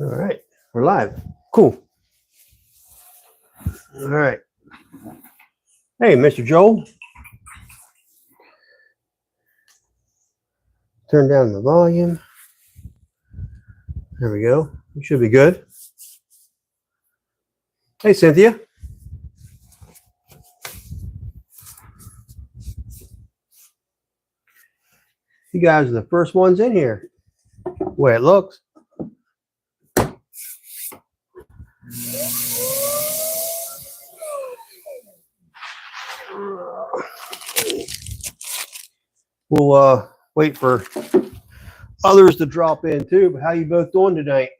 All right, we're live. Cool. All right. Hey, Mr. Joel. Turn down the volume. There we go. You should be good. Hey, Cynthia. You guys are the first ones in here. The way it looks. We'll wait for others to drop in too. But how you both doing tonight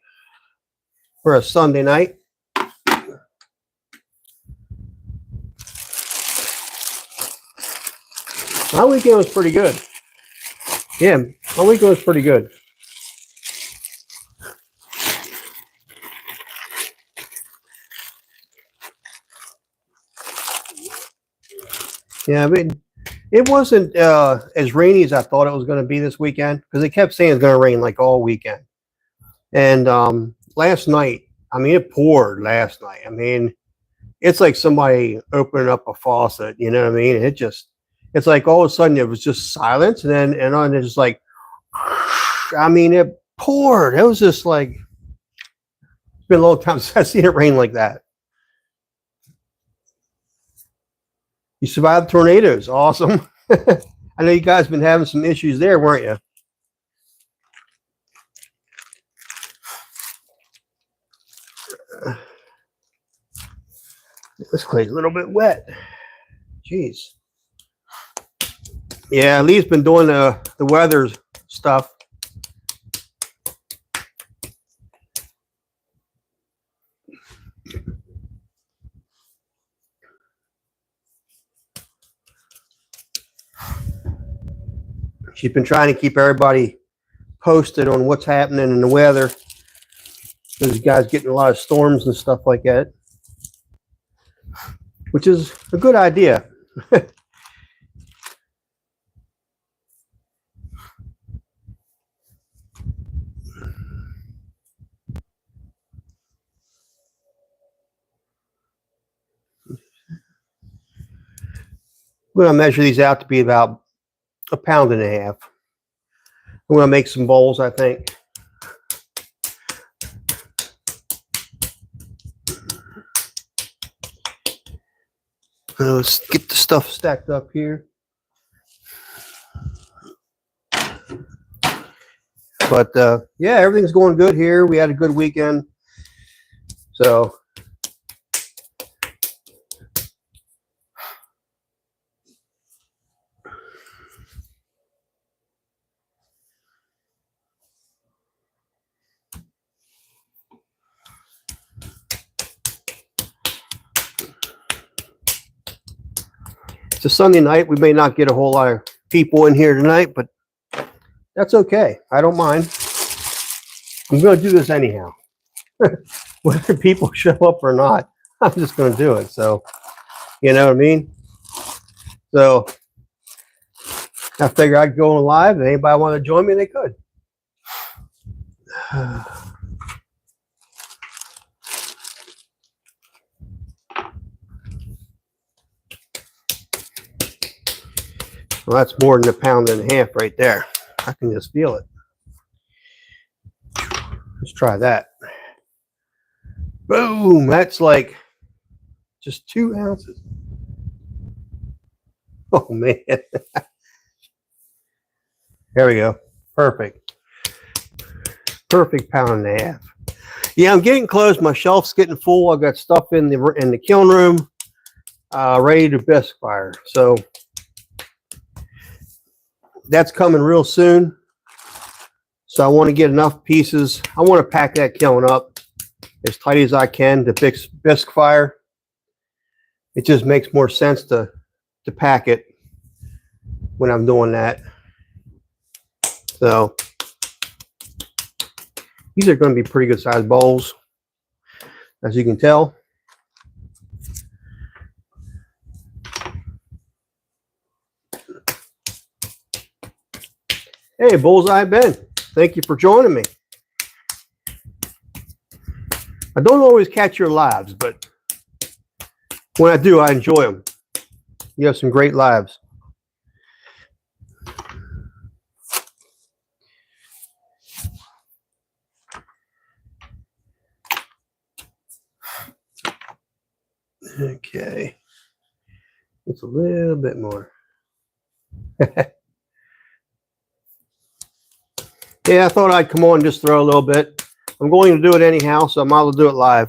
for a Sunday night? My weekend was pretty good. Yeah, my weekend was pretty good. Yeah, I mean, it wasn't as rainy as I thought it was going to be this weekend because they kept saying it's going to rain like all weekend. And last night, I mean, it poured last night. I mean, it's like somebody opening up a faucet, you know what I mean? It's like all of a sudden it was just silence, and then it's just like, I mean, it poured. It was just like, it's been a long time since I've seen it rain like that. You survived tornadoes. Awesome. I know you guys been having some issues there, weren't you? This clay's a little bit wet. Jeez. Yeah, Lee's been doing the weather stuff. She's been trying to keep everybody posted on what's happening in the weather. Those guys getting a lot of storms and stuff like that, which is a good idea. We're going to measure these out to be about 1.5 pounds. I'm going to make some bowls, I think. Let's get the stuff stacked up here. But yeah, everything's going good here. We had a good weekend. So it's a Sunday night. We may not get a whole lot of people in here tonight, but that's okay. I don't mind. I'm going to do this anyhow. Whether people show up or not, I'm just going to do it. So, you know what I mean? So, I figured I'd go on live, and anybody want to join me, they could. Well, that's more than 1.5 pounds right there. I can just feel it. Let's try that. Boom! That's like just 2 ounces. Oh, man. There we go. Perfect. Perfect 1.5 pounds. Yeah, I'm getting close. My shelf's getting full. I've got stuff in the kiln room ready to bisque fire. So that's coming real soon. So I want to get enough pieces. I want to pack that kiln up as tight as I can to bisque fire. It just makes more sense to pack it when I'm doing that. So these are going to be pretty good sized bowls, as you can tell. Hey, Bullseye Ben, thank you for joining me. I don't always catch your lives, but when I do, I enjoy them. You have some great lives. Okay. Just a little bit more. Yeah, I thought I'd come on and just throw a little bit. I'm going to do it anyhow, so I might as well do it live.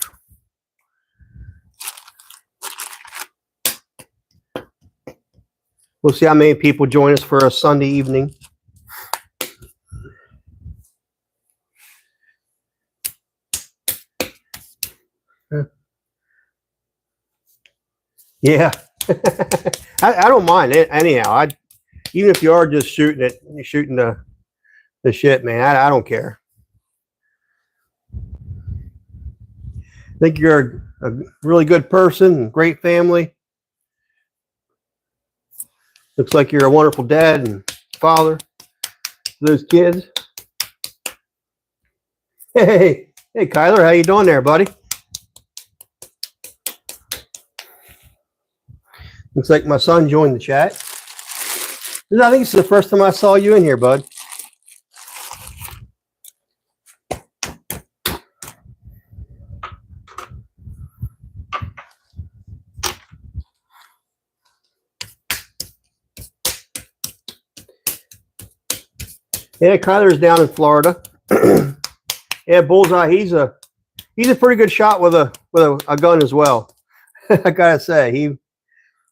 We'll see how many people join us for a Sunday evening. Yeah. I don't mind it anyhow. Even if you are just shooting it, you're shooting the shit, man. I don't care. I think you're a really good person, great family. Looks like you're a wonderful dad and father to those kids. Hey, Kyler, how you doing there, buddy? Looks like my son joined the chat. I think this is the first time I saw you in here, bud. Yeah, Kyler's down in Florida. Yeah, Bullseye. He's a pretty good shot with a gun as well. I gotta say,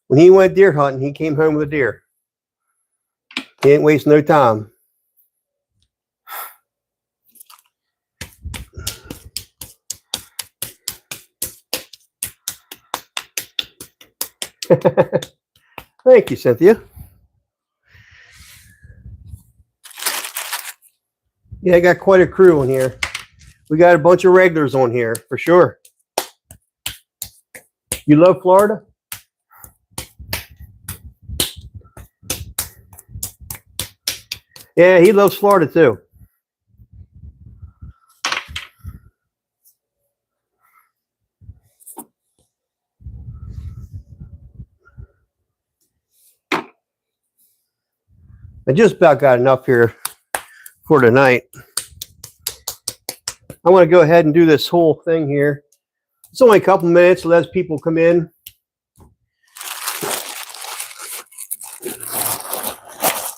when he went deer hunting, he came home with a deer. He didn't waste no time. Thank you, Cynthia. Yeah, I got quite a crew on here. We got a bunch of regulars on here, for sure. You love Florida? Yeah, he loves Florida too. I just about got enough here for tonight. I want to go ahead and do this whole thing here. It's only a couple minutes, so as people come in.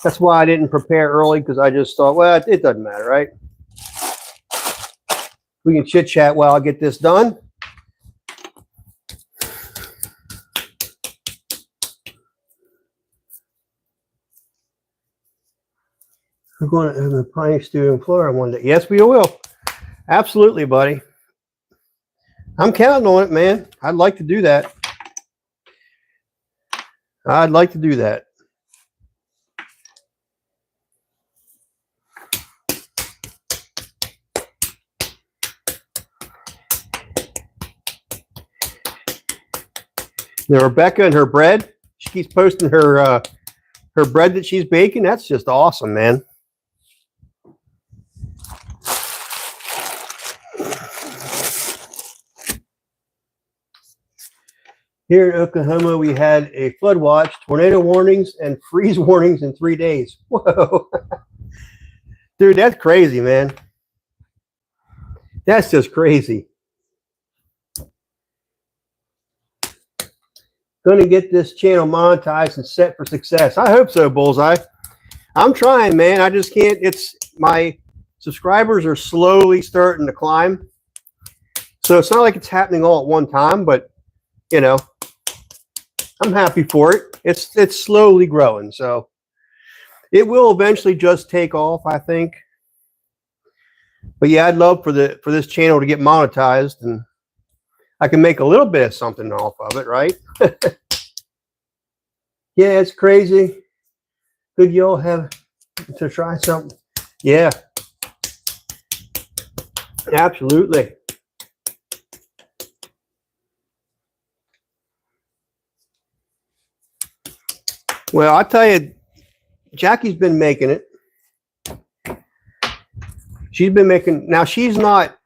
That's why I didn't prepare early, because I just thought, well, it doesn't matter, right? We can chit chat while I get this done. We're going to have a pine stew in Florida one day. Yes, we will. Absolutely, buddy. I'm counting on it, man. I'd like to do that. I'd like to do that. Now, Rebecca and her bread. She keeps posting her bread that she's baking. That's just awesome, man. Here in Oklahoma, we had a flood watch, tornado warnings, and freeze warnings in 3 days. Whoa. Dude, that's crazy, man. That's just crazy. Going to get this channel monetized and set for success. I hope so, Bullseye. I'm trying, man. I just can't. My subscribers are slowly starting to climb. So it's not like it's happening all at one time, but, you know, I'm happy for it. It's slowly growing. So it will eventually just take off, I think. But yeah, I'd love for this channel to get monetized, and I can make a little bit of something off of it, right? Yeah, it's crazy. Could you all have to try something? Yeah. Absolutely. Well, I'll tell you, Jackie's been making it. She's been making, now she's not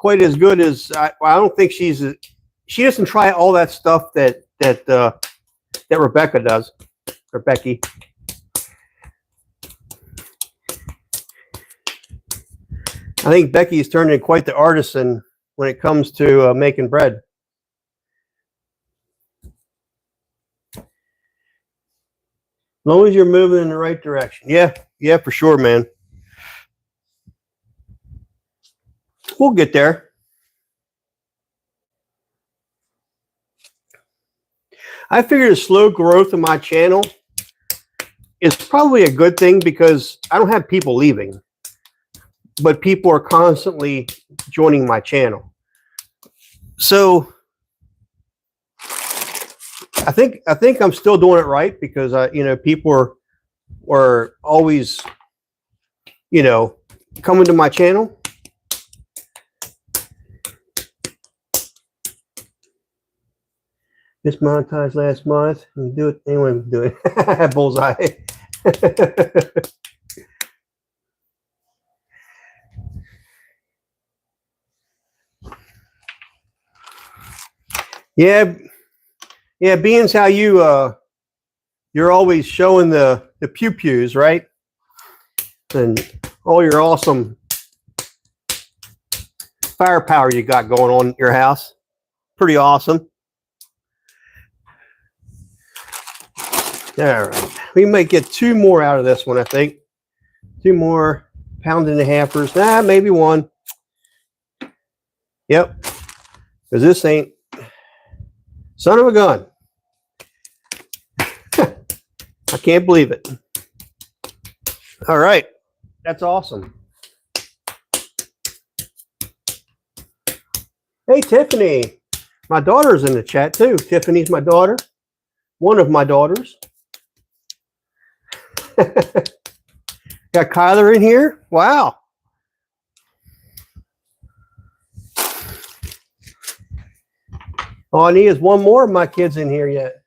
quite as good as I don't think she doesn't try all that stuff that Rebecca does, or Becky. I think Becky's turned into quite the artisan when it comes to making bread. As long as you're moving in the right direction. Yeah, for sure, man. We'll get there. I figured the slow growth of my channel is probably a good thing because I don't have people leaving, but people are constantly joining my channel. So I think I'm still doing it right because people are always coming to my channel. Just monetized last month. You do it. Anyone do it? Bullseye. Yeah. Being how you're always showing the pew-pews, right? And all your awesome firepower you got going on in your house. Pretty awesome. All right. We might get 2 more out of this one, I think. 2 more pound-and-a-halfers. Maybe 1. Yep. Because this ain't son of a gun. I can't believe it. All right. That's awesome. Hey, Tiffany. My daughter's in the chat, too. Tiffany's my daughter. One of my daughters. Got Kyler in here. Wow. All I need is 1 more of my kids in here yet.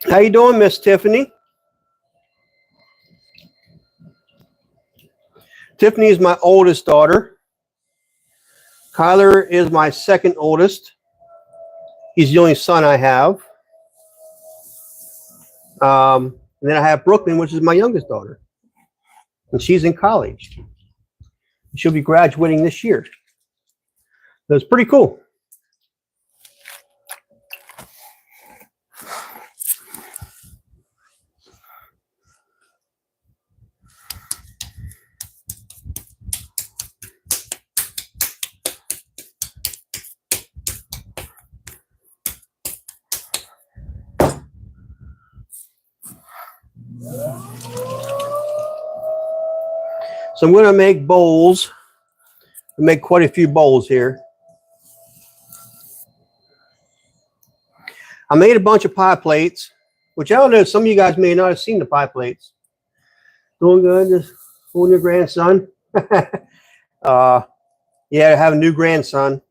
How you doing, Miss Tiffany? Tiffany is my oldest daughter. Kyler is my second oldest. He's the only son I have. And then I have Brooklyn, which is my youngest daughter. And she's in college. She'll be graduating this year. So it's pretty cool. So I'm going to make bowls. I make quite a few bowls here. I made a bunch of pie plates, which I don't know, some of you guys may not have seen the pie plates. Doing good, just holding your grandson. Yeah, I have a new grandson.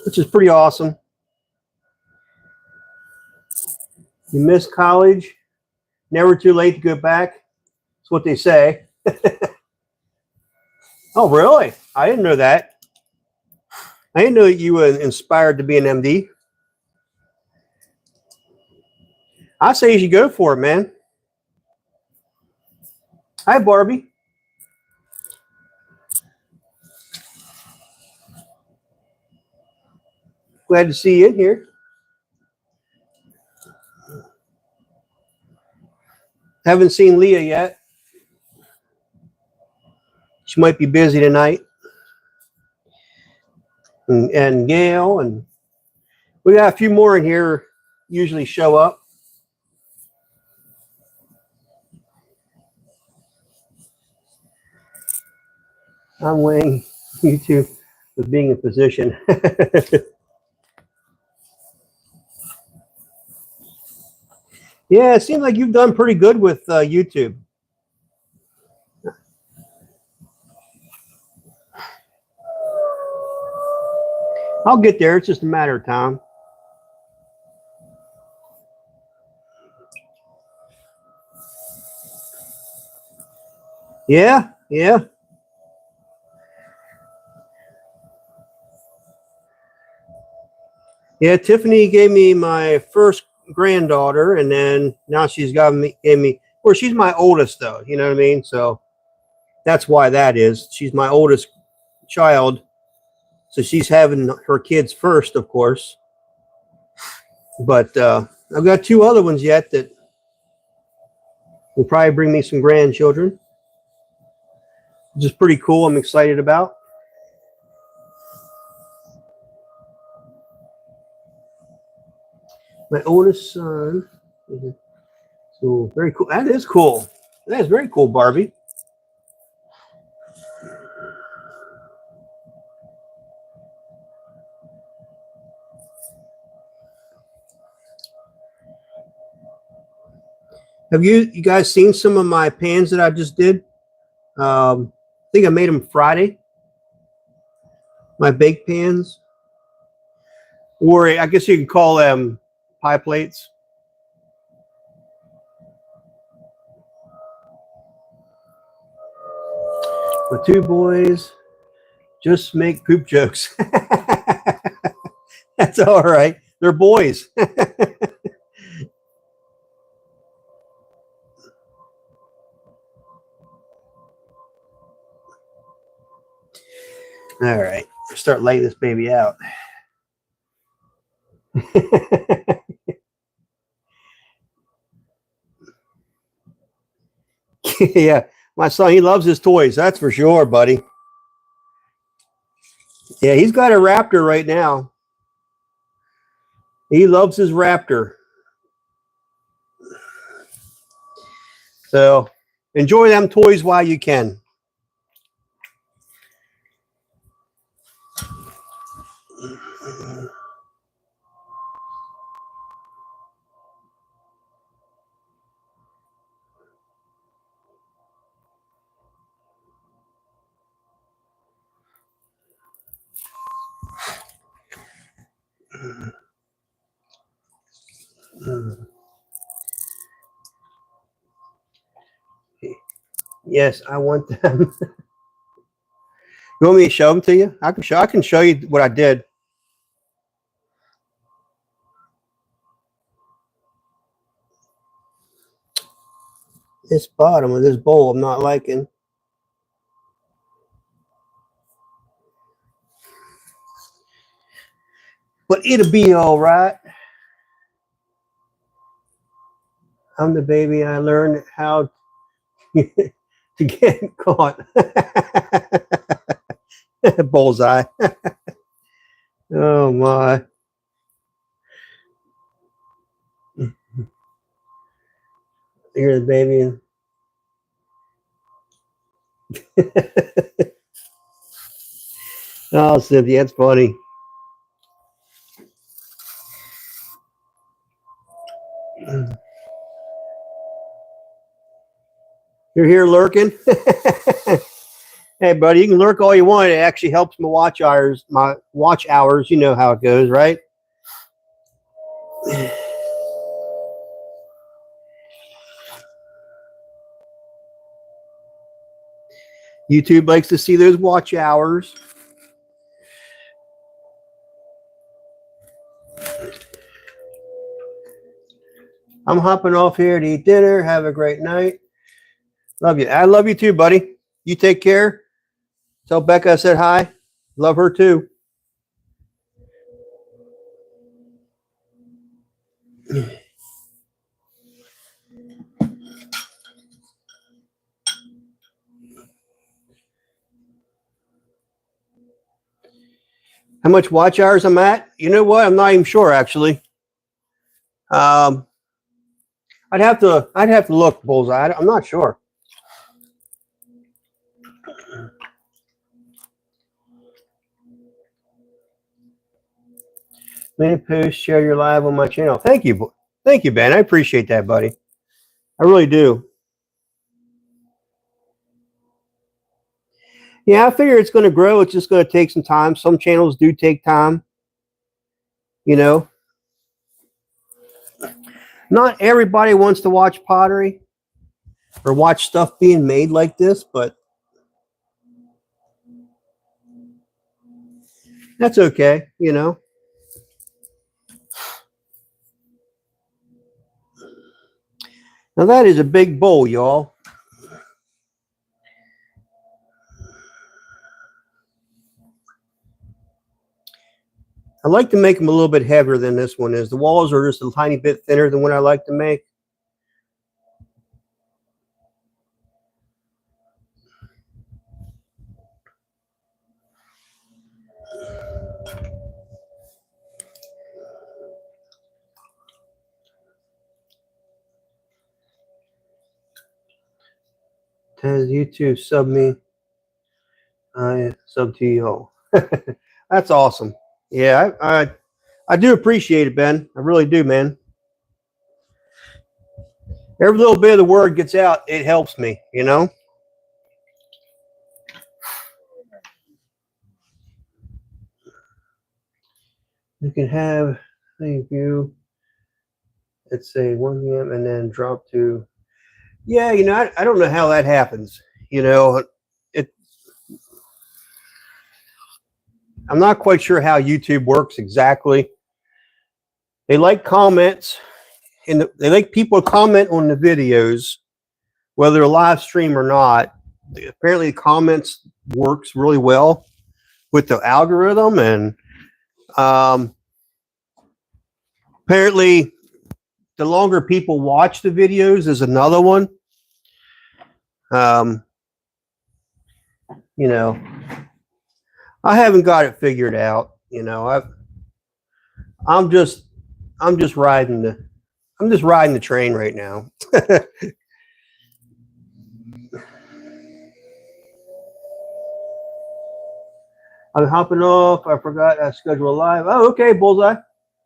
Which is pretty awesome. You miss college, never too late to go back. That's what they say. Oh, really? I didn't know that. I didn't know that you were inspired to be an MD. I say you should go for it, man. Hi, Barbie. Glad to see you in here. Haven't seen Leah yet. She might be busy tonight. And Gail, and we got a few more in here usually show up. I'm weighing you two with being a physician. Yeah, it seems like you've done pretty good with YouTube. I'll get there. It's just a matter of time. Yeah, yeah. Yeah, Tiffany gave me my first granddaughter, and then now she's gave me, well, she's my oldest though, you know what I mean? So that's why that is. She's my oldest child. So she's having her kids first, of course. But I've got two other ones yet that will probably bring me some grandchildren, which is pretty cool. I'm excited about. My oldest son. So very cool. That is cool. That is very cool, Barbie. Have you guys seen some of my pans that I just did? I think I made them Friday. My baked pans, or I guess you could call them pie plates. The two boys just make poop jokes. That's all right. They're boys. All right, start laying this baby out. Yeah, my son, he loves his toys. That's for sure, buddy. Yeah, he's got a Raptor right now. He loves his Raptor. So enjoy them toys while you can. Yes, I want them. You want me to show them to you? I can show you what I did. This bottom of this bowl I'm not liking. But it'll be all right. I'm the baby. I learned how to get caught. Bullseye. Oh my. Here's the baby. Oh, Cynthia, that's funny. You're here lurking. Hey, buddy, you can lurk all you want. It actually helps my watch hours. My watch hours. You know how it goes, right? YouTube likes to see those watch hours. I'm hopping off here to eat dinner. Have a great night. Love you. I love you too, buddy. You take care. Tell Becca I said hi. Love her too. How much watch hours I'm at? You know what? I'm not even sure actually. I'd have to look, Bullseye. I'm not sure. Many posts, share your live on my channel. Thank you, Ben. I appreciate that, buddy. I really do. Yeah, I figure it's going to grow. It's just going to take some time. Some channels do take time. You know, not everybody wants to watch pottery or watch stuff being made like this, but that's okay, you know. Now that is a big bowl, y'all. I like to make them a little bit heavier than this one is. The walls are just a tiny bit thinner than what I like to make. Does YouTube sub me? I sub to you. That's awesome. Yeah, I do appreciate it, Ben. I really do, man. Every little bit of the word gets out, it helps me, you know? You can have, thank you, let's say 1 p.m. and then drop to, yeah, you know, I don't know how that happens. You know, I'm not quite sure how YouTube works exactly. They like comments, and they like people to comment on the videos, whether they're live stream or not. Apparently, the comments works really well with the algorithm, and apparently, the longer people watch the videos is another one. You know, I haven't got it figured out. You know, I'm just riding the train right now. I'm hopping off. I forgot I scheduled live. Oh, okay, Bullseye.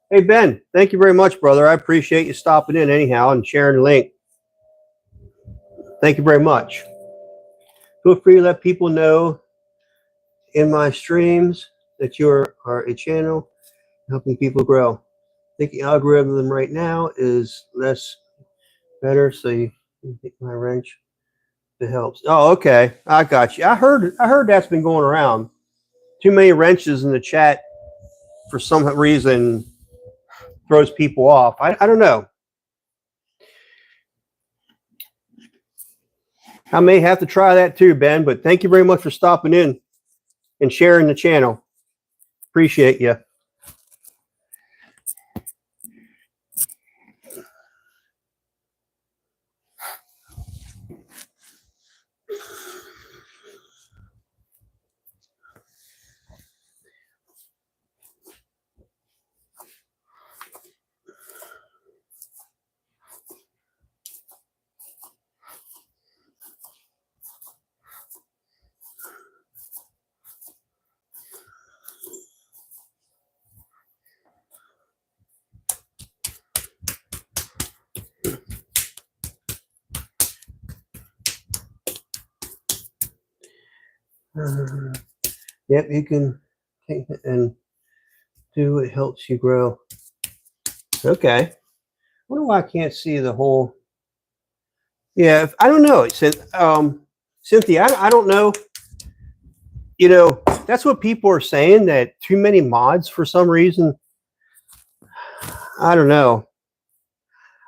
Hey, Ben, thank you very much, brother. I appreciate you stopping in anyhow and sharing the link. Thank you very much. Feel free to let people know in my streams that you are a channel helping people grow. I think the algorithm right now is less better, so you take my wrench. It helps. Oh, okay. I got you. I heard that's been going around. Too many wrenches in the chat for some reason throws people off. I don't know. I may have to try that too, Ben, but thank you very much for stopping in and sharing the channel. Appreciate you. Yep, you can take it and do what helps you grow. Okay. I wonder why I can't see the whole. Yeah, I don't know. It said, Cynthia, I don't know. You know, that's what people are saying, that too many mods for some reason. I don't know.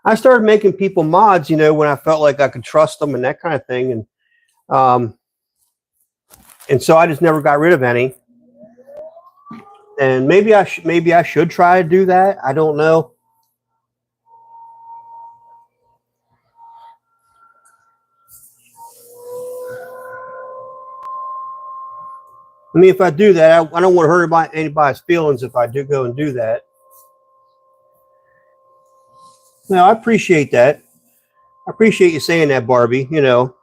I started making people mods, you know, when I felt like I could trust them and that kind of thing. And so I just never got rid of any. And maybe I should try to do that. I don't know. I mean, if I do that, I don't want to hurt anybody's feelings if I do go and do that. No, I appreciate that. I appreciate you saying that, Barbie. You know.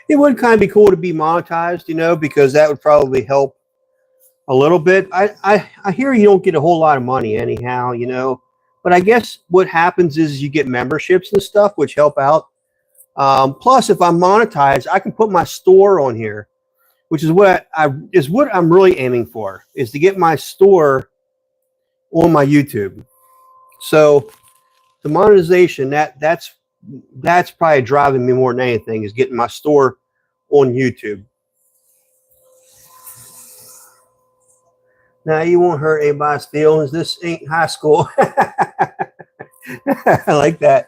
It would kind of be cool to be monetized, you know, because that would probably help a little bit. I hear you don't get a whole lot of money anyhow, you know, but I guess what happens is you get memberships and stuff, which help out. Plus, if I'm monetized, I can put my store on here. which is what I'm really aiming for, is to get my store on my YouTube. So the monetization, that's probably driving me more than anything, is getting my store on YouTube. Now, you won't hurt anybody's feelings. This ain't high school. I like that.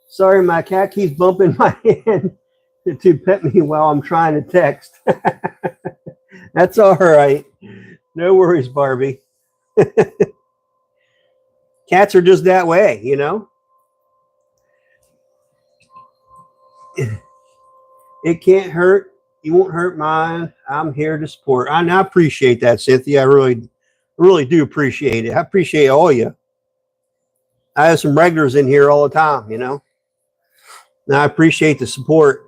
Sorry, my cat keeps bumping my hand to pet me while I'm trying to text. That's all right. No worries, Barbie. Cats are just that way, you know? It can't hurt. You won't hurt mine. I'm here to support. I appreciate that, Cynthia. I really do appreciate it. I appreciate all of you. I have some regulars in here all the time, you know? And I appreciate the support.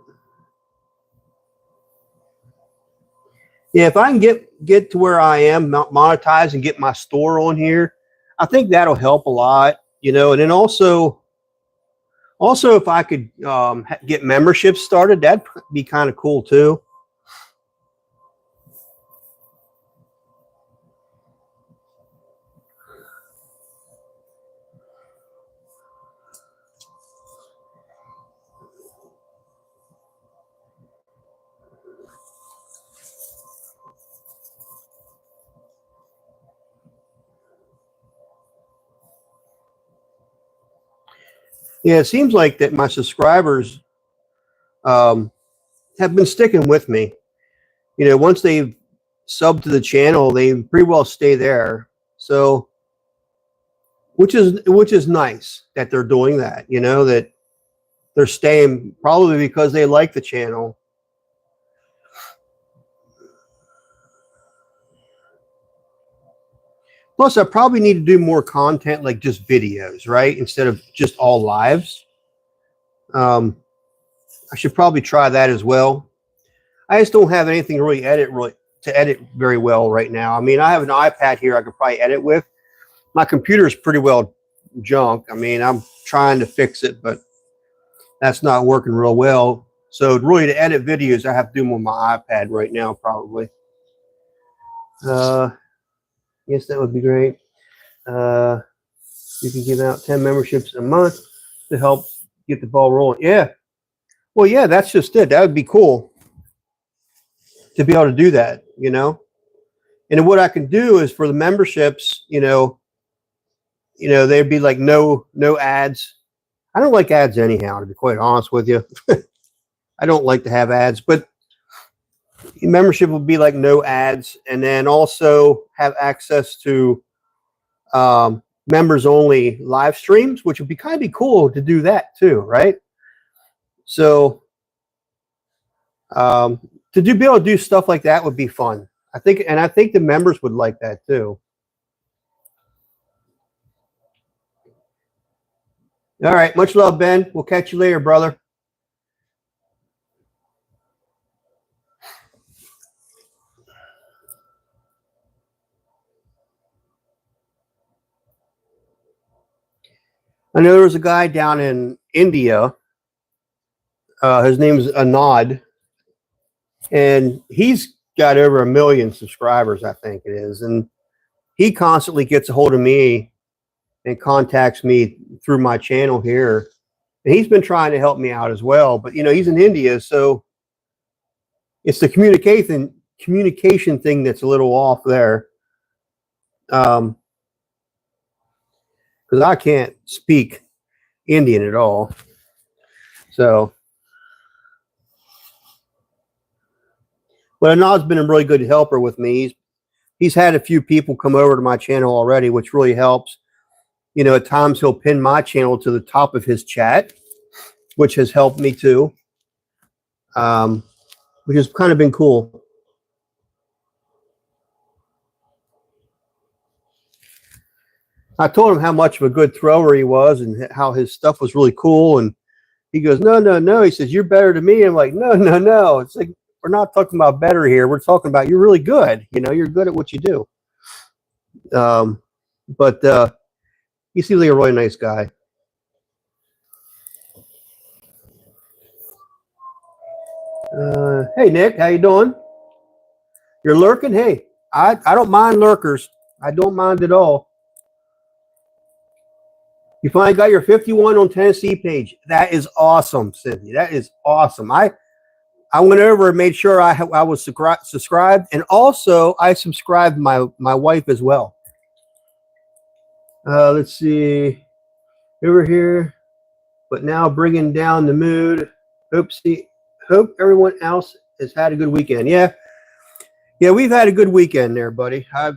Yeah, if I can get to where I am, monetize and get my store on here, I think that'll help a lot, you know. And then also if I could get memberships started, that'd be kind of cool too. Yeah, it seems like that my subscribers have been sticking with me. You know, once they've subbed to the channel, they pretty well stay there. So, which is nice that they're doing that. You know, that they're staying probably because they like the channel. Plus, I probably need to do more content, like just videos, right? Instead of just all lives. I should probably try that as well. I just don't have anything to edit very well right now. I mean, I have an iPad here I could probably edit with. My computer is pretty well junk. I mean, I'm trying to fix it, but that's not working real well. So really, to edit videos, I have to do them on my iPad right now, probably. Yes, that would be great. You can give out 10 memberships a month to help get the ball rolling. Yeah. Well, yeah, that's just it. That would be cool to be able to do that, you know. And what I can do is for the memberships, you know, they'd be like no ads. I don't like ads anyhow, to be quite honest with you. I don't like to have ads, but membership will be like no ads, and then also have access to members only live streams, which would be kind of cool to do that too, right? So to be able to do stuff like that would be fun. I think the members would like that too. All right, much love, Ben. We'll catch you later, brother. I know there was a guy down in India. His name's Anand, and he's got over 1 million subscribers, I think it is. And he constantly gets a hold of me and contacts me through my channel here. And he's been trying to help me out as well. But, you know, he's in India, so it's the communication thing that's a little off there. Because I can't speak Indian at all. So, but Anand's been a really good helper with me. He's had a few people come over to my channel already, which really helps. You know, at times he'll pin my channel to the top of his chat, which has helped me too, which has kind of been cool. I told him how much of a good thrower he was and how his stuff was really cool. And he goes, no. He says, you're better than me. I'm like, no. It's like, we're not talking about better here. We're talking about you're really good. You know, you're good at what you do. But he seems like a really nice guy. Hey Nick, how you doing? You're lurking? Hey, I don't mind lurkers. I don't mind at all. You finally got your 51 on Tennessee page. That is awesome, Cynthia. That is awesome. I went over and made sure I was subscribed, and also I subscribed my wife as well. Let's see over here, but now bringing down the mood. Hope everyone else has had a good weekend. Yeah, we've had a good weekend there, buddy. I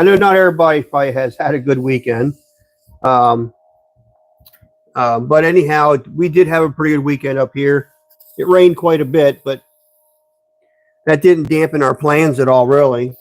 know not everybody probably has had a good weekend. Um, but anyhow, we did have a pretty good weekend up here. It rained quite a bit, but that didn't dampen our plans at all, really.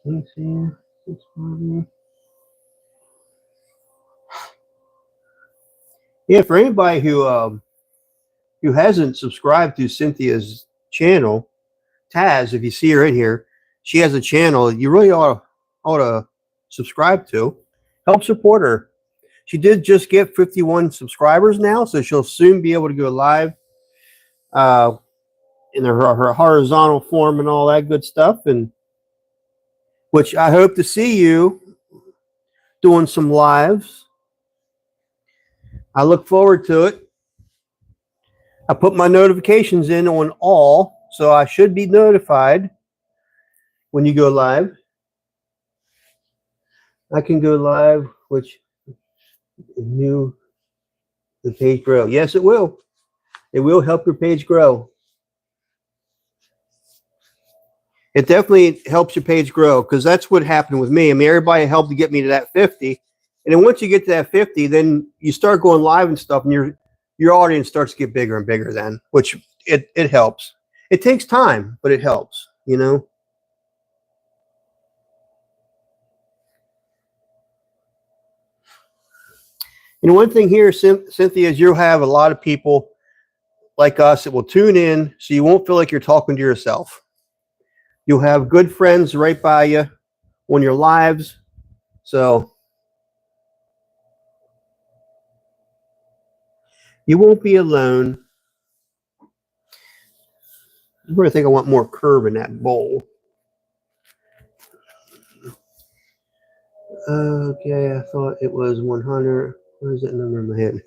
Let's see. Yeah, for anybody who hasn't subscribed to Cynthia's channel, Taz, if you see her in here, she has a channel you really ought to subscribe to. Help support her. She did just get 51 subscribers now, so she'll soon be able to go live uh, in her horizontal form and all that good stuff. And which I hope to see you doing some lives. I look forward to it. I put my notifications in on all, so I should be notified when you go live. I can go live, which new the page grow. Yes, it will. It will help your page grow. It definitely helps your page grow because that's what happened with me. I mean, everybody helped to get me to that 50. And then once you get to that 50, then you start going live and stuff, and your audience starts to get bigger and bigger then, which it helps. It takes time, but it helps, you know? And one thing here, Cynthia, is you'll have a lot of people like us that will tune in so you won't feel like you're talking to yourself. You'll have good friends right by you on your lives. So you won't be alone. I'm going to think I want more curve in that bowl. Okay, I thought it was 100. Where's that number in my head?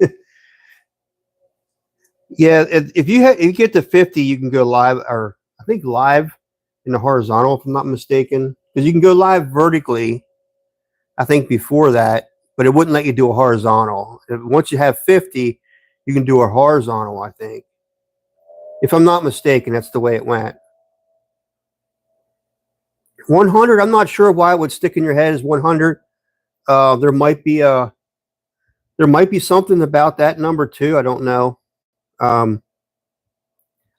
Yeah, if you get to 50, you can go live, or I think live in the horizontal, if I'm not mistaken, because you can go live vertically. I think before that, but it wouldn't let you do a horizontal. Once you have 50, you can do a horizontal. I think, if I'm not mistaken, that's the way it went. 100. I'm not sure why it would stick in your head as 100. There might be something about that number too. I don't know.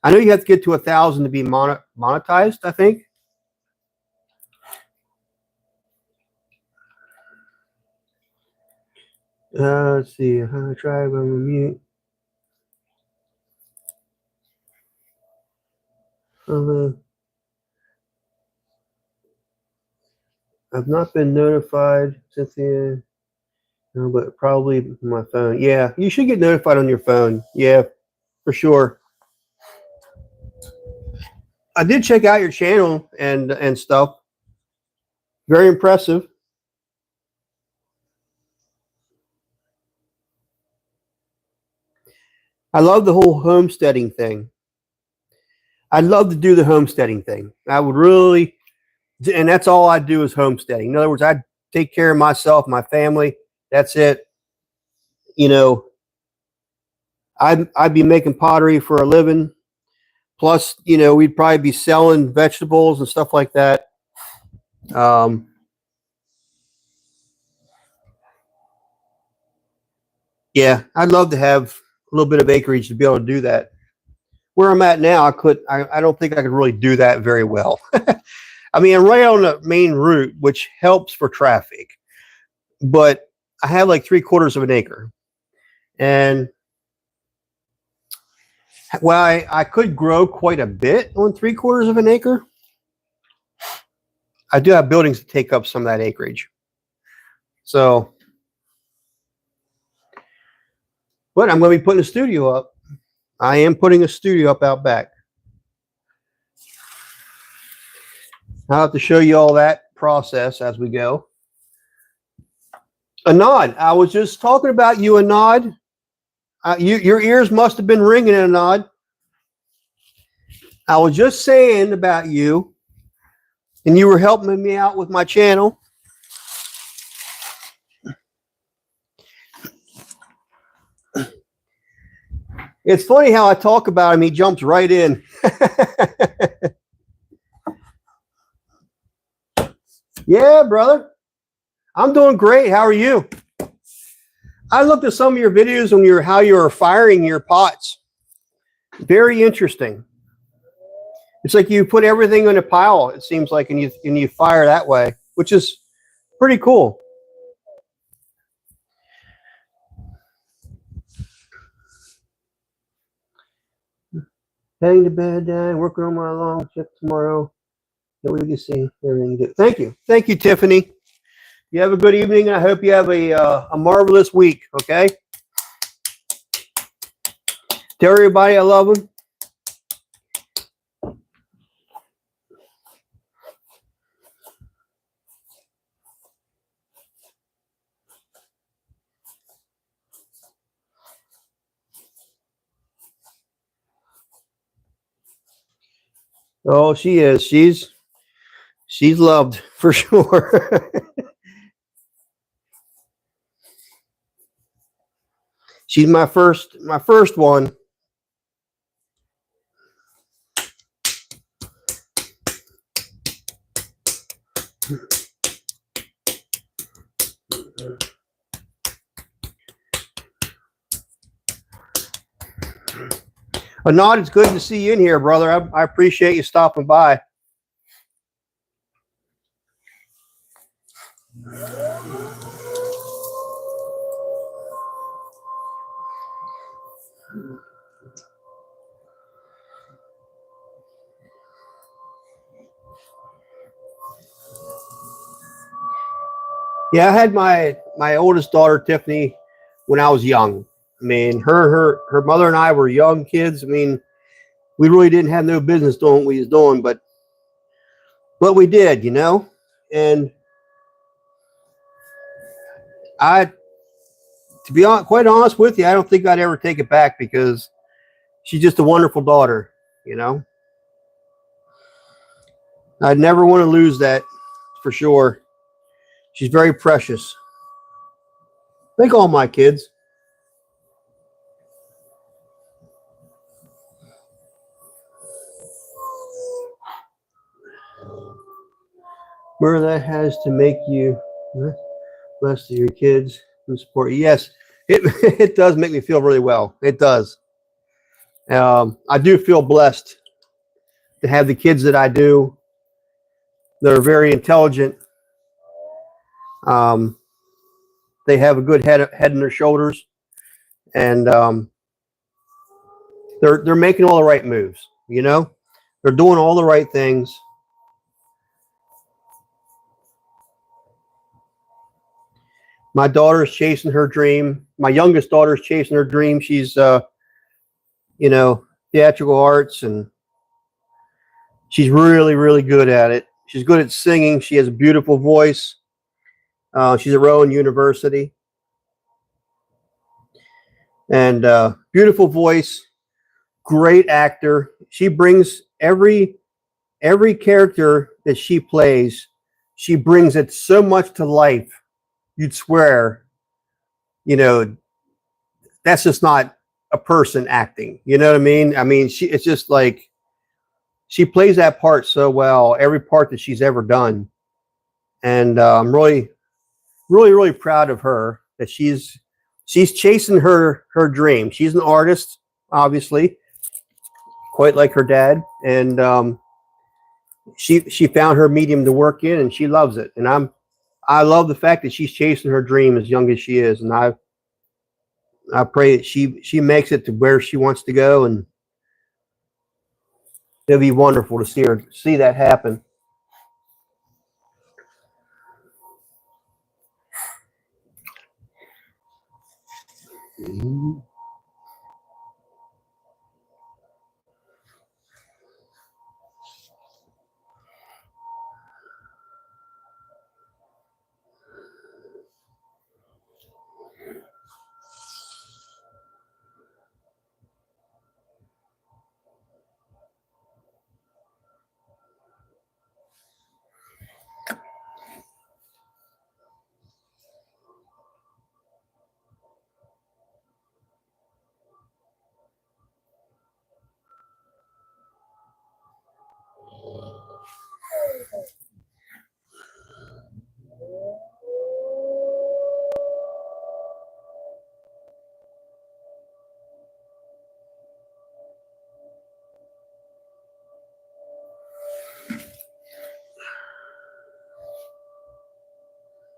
I know you have to get to 1,000 to be monetized, I think. Let's see. Try mute. I've not been notified, Cynthia. No, but probably my phone. Yeah, you should get notified on your phone. Yeah, for sure. I did check out your channel and stuff. Very impressive. I love the whole homesteading thing. I'd love to do the homesteading thing. I would really, and that's all I do is homesteading. In other words, I take care of myself, my family. That's it. You know, I'd be making pottery for a living. Plus, we'd probably be selling vegetables and stuff like that. Yeah, I'd love to have a little bit of acreage to be able to do that. where I'm at now, I don't think I could really do that very well. I mean, I'm right on the main route, which helps for traffic, but I have like 3/4 of an acre. And while I could grow quite a bit on 3/4 of an acre, I do have buildings to take up some of that acreage. So, but I'm going to be putting a studio up. I am putting a studio up out back. I'll have to show you all that process as we go. Anod, I was just talking about you, Anod. Your ears must have been ringing, Anod. I was just saying about you, and you were helping me out with my channel. It's funny how I talk about him, he jumps right in. Yeah, brother. I'm doing great. How are you? I looked at some of your videos on how you were firing your pots. Very interesting. It's like you put everything in a pile, it seems like, and you fire that way, which is pretty cool. Heading to bed, working on my long shift tomorrow. What do you see? Everything you do. Thank you. Thank you, Tiffany. You have a good evening. I hope you have a marvelous week, okay? Tell everybody I love them. Oh, she is. She's loved for sure. She's my first one. Anod, it's good to see you in here, brother. I appreciate you stopping by. Yeah, I had my oldest daughter, Tiffany, when I was young. I mean, her mother and I were young kids. I mean, we really didn't have no business doing what we was doing, but we did, you know. And to be quite honest with you, I don't think I'd ever take it back because she's just a wonderful daughter, you know. I'd never want to lose that for sure. She's very precious. Like all my kids. Where that has to make you blessed to your kids and support you. Yes, it does make me feel really well. It does. I do feel blessed to have the kids that I do. They're very intelligent. They have a good head in their shoulders, and they're making all the right moves. You know, they're doing all the right things. My daughter's chasing her dream. My youngest daughter's chasing her dream. She's, you know, theatrical arts, and she's really, really good at it. She's good at singing. She has a beautiful voice. She's at Rowan University. And beautiful voice, great actor. She brings every character that she plays, she brings it so much to life. You'd swear, you know, that's just not a person acting. You know what I mean? I mean, it's just like she plays that part so well, every part that she's ever done. And I'm really, really, really proud of her that she's chasing her dream. She's an artist, obviously. quite like her dad, and she found her medium to work in, and she loves it. And I love the fact that she's chasing her dream as young as she is, and I pray that she makes it to where she wants to go, and it'll be wonderful to see that happen.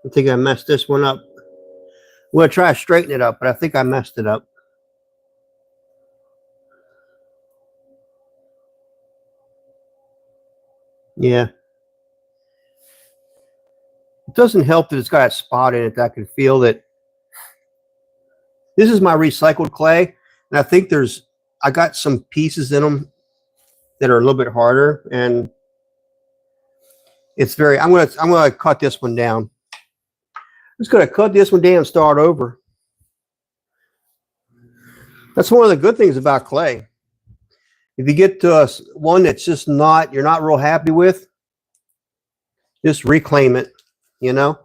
I think I messed this one up. I'm going to try to straighten it up, but I think I messed it up. Yeah. It doesn't help that it's got a spot in it that I can feel that this is my recycled clay, and I think I got some pieces in them that are a little bit harder, and it's I'm gonna cut this one down. I'm just gonna cut this one down and start over. That's one of the good things about clay. If you get to one that's just you're not real happy with, just reclaim it, you know?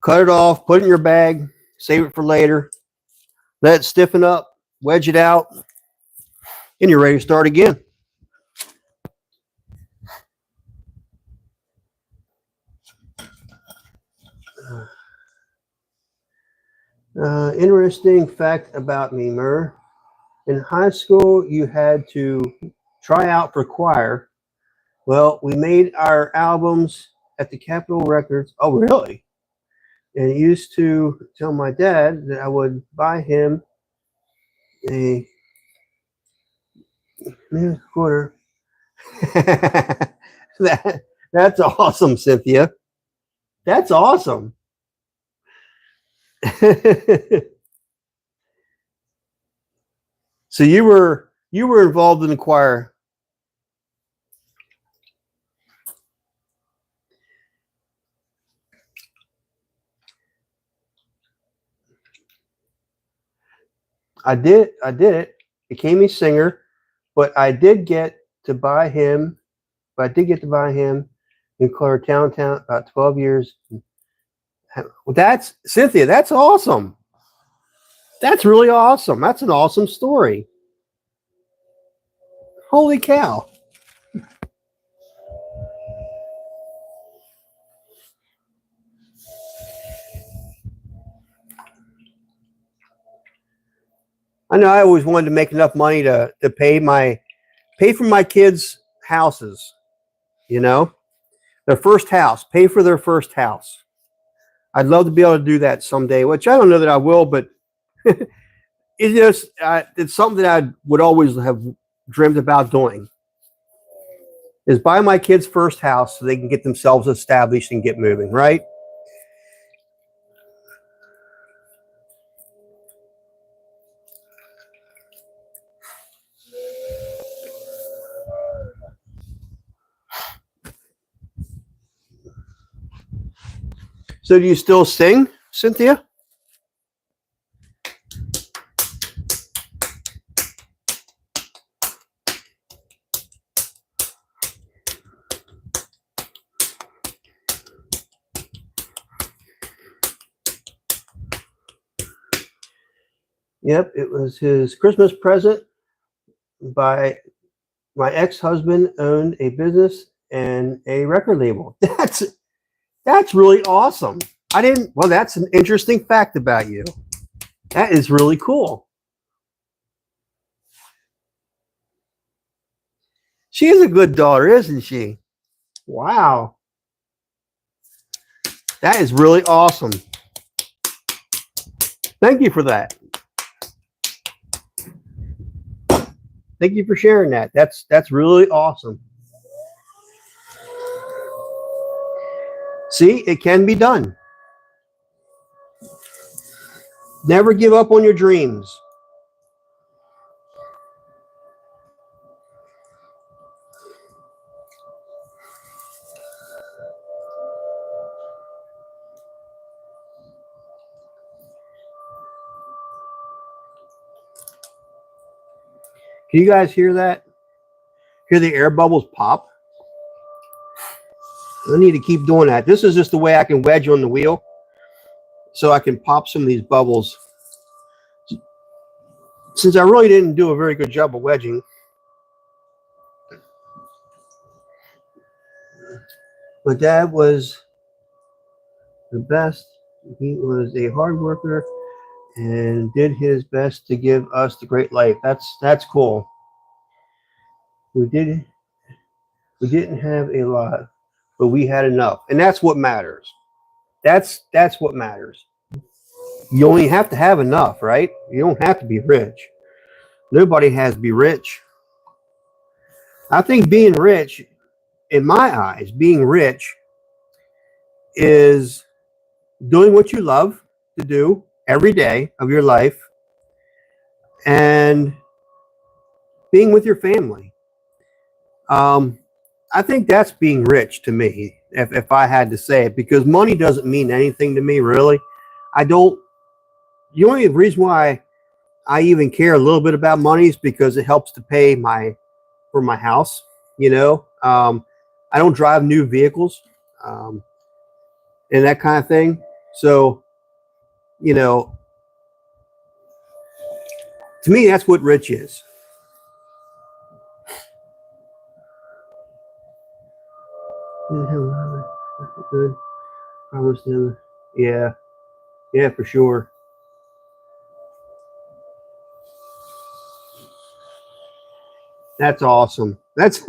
Cut it off, put it in your bag, save it for later, let it stiffen up, wedge it out, and you're ready to start again. Interesting fact about me, Mur. In high school, you had to try out for choir. Well, we made our albums at the Capitol Records. Oh, really? And I used to tell my dad that I would buy him a quarter. That's awesome, Cynthia. That's awesome. So you were involved in the choir. I did it. Became a singer, but I did get to buy him. In Claretown about 12 years. That's Cynthia. That's awesome. That's really awesome. That's an awesome story. Holy cow. I know I always wanted to make enough money to pay for my kids' houses, you know, their first house, pay for their first house. I'd love to be able to do that someday, which I don't know that I will, but it's something that I would always have dreamed about doing, is buy my kids' first house so they can get themselves established and get moving, right? So do you still sing, Cynthia? Yep, it was his Christmas present. By my ex-husband owned a business and a record label. That's really awesome. Well, that's an interesting fact about you. That is really cool. She is a good daughter, isn't she? Wow. That is really awesome. Thank you for that. Thank you for sharing that. That's really awesome. See, it can be done. Never give up on your dreams. Can you guys hear that? Hear the air bubbles pop? I need to keep doing that. This is just the way I can wedge on the wheel, so I can pop some of these bubbles. Since I really didn't do a very good job of wedging, my dad was the best. He was a hard worker and did his best to give us the great life. That's cool. We didn't have a lot, but we had enough, and that's what matters. That's what matters. You only have to have enough, right? You don't have to be rich. Nobody has to be rich. I think being rich, in my eyes, being rich is doing what you love to do every day of your life and being with your family. I think that's being rich to me, if I had to say it, because money doesn't mean anything to me, really. I don't. The only reason why I even care a little bit about money is because it helps to pay for my house. I don't drive new vehicles and that kind of thing. So, to me, that's what rich is. Good. Promised him. Yeah, for sure. That's awesome. That's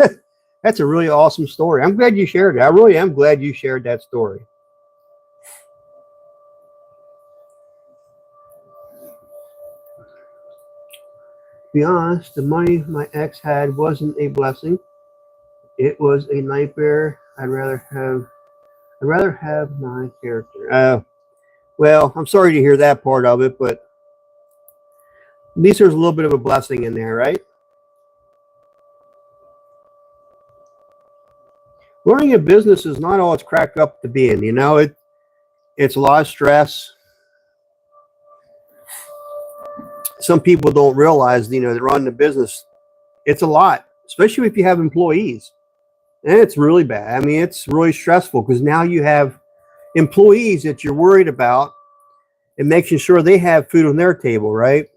a really awesome story. I'm glad you shared it. I really am glad you shared that story. To be honest, the money my ex had wasn't a blessing. It was a nightmare. I'd rather have my character. Well, I'm sorry to hear that part of it, but at least there's a little bit of a blessing in there, right? Running a business is not all it's cracked up to being. It's a lot of stress. Some people don't realize, that running a business, it's a lot, especially if you have employees. And it's really bad. I mean, it's really stressful because now you have employees that you're worried about and making sure they have food on their table, right?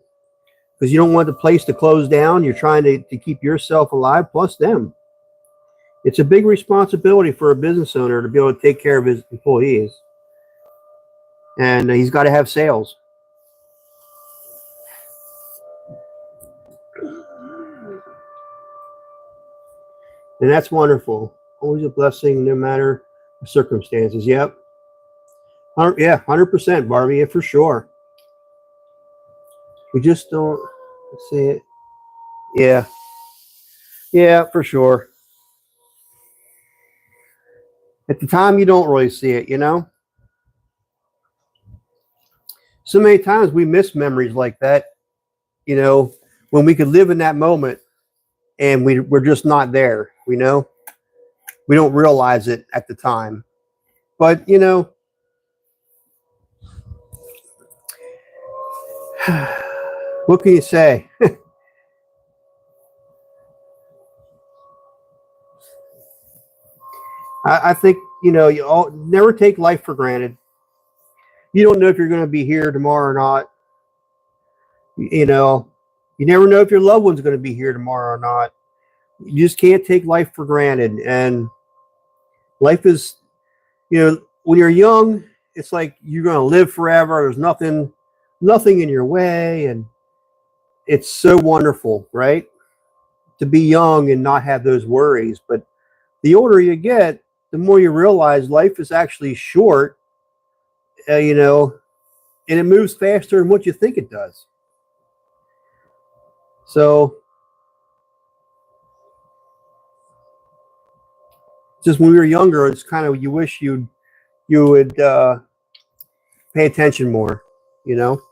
Because you don't want the place to close down. You're trying to keep yourself alive, plus them. It's a big responsibility for a business owner to be able to take care of his employees. And he's got to have sales. And that's wonderful. Always a blessing, no matter the circumstances. Yep. 100%, Barbie. Yeah, for sure. We just don't see it. Yeah. Yeah, for sure. At the time, you don't really see it, So many times we miss memories like that, when we could live in that moment and we're just not there, we don't realize it at the time. But, what can you say? I think, you all never take life for granted. You don't know if you're going to be here tomorrow or not. You never know if your loved one's going to be here tomorrow or not. You just can't take life for granted. And life is, when you're young, it's like you're going to live forever. There's nothing in your way. And it's so wonderful, right? to be young and not have those worries. But the older you get, the more you realize life is actually short, you know, and it moves faster than what you think it does. So just when we were younger, it's kind of, you wish you would pay attention more, you know.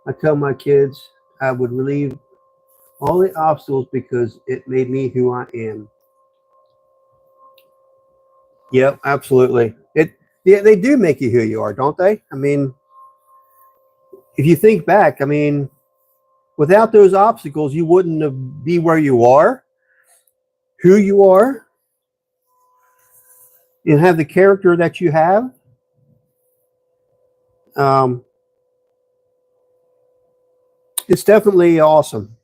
I tell my kids I would relieve all the obstacles because it made me who I am. Yep, absolutely. Yeah, they do make you who you are, don't they? I mean, if you think back, I mean, without those obstacles, you wouldn't have be where you are, who you are, and have the character that you have. Um, it's definitely awesome.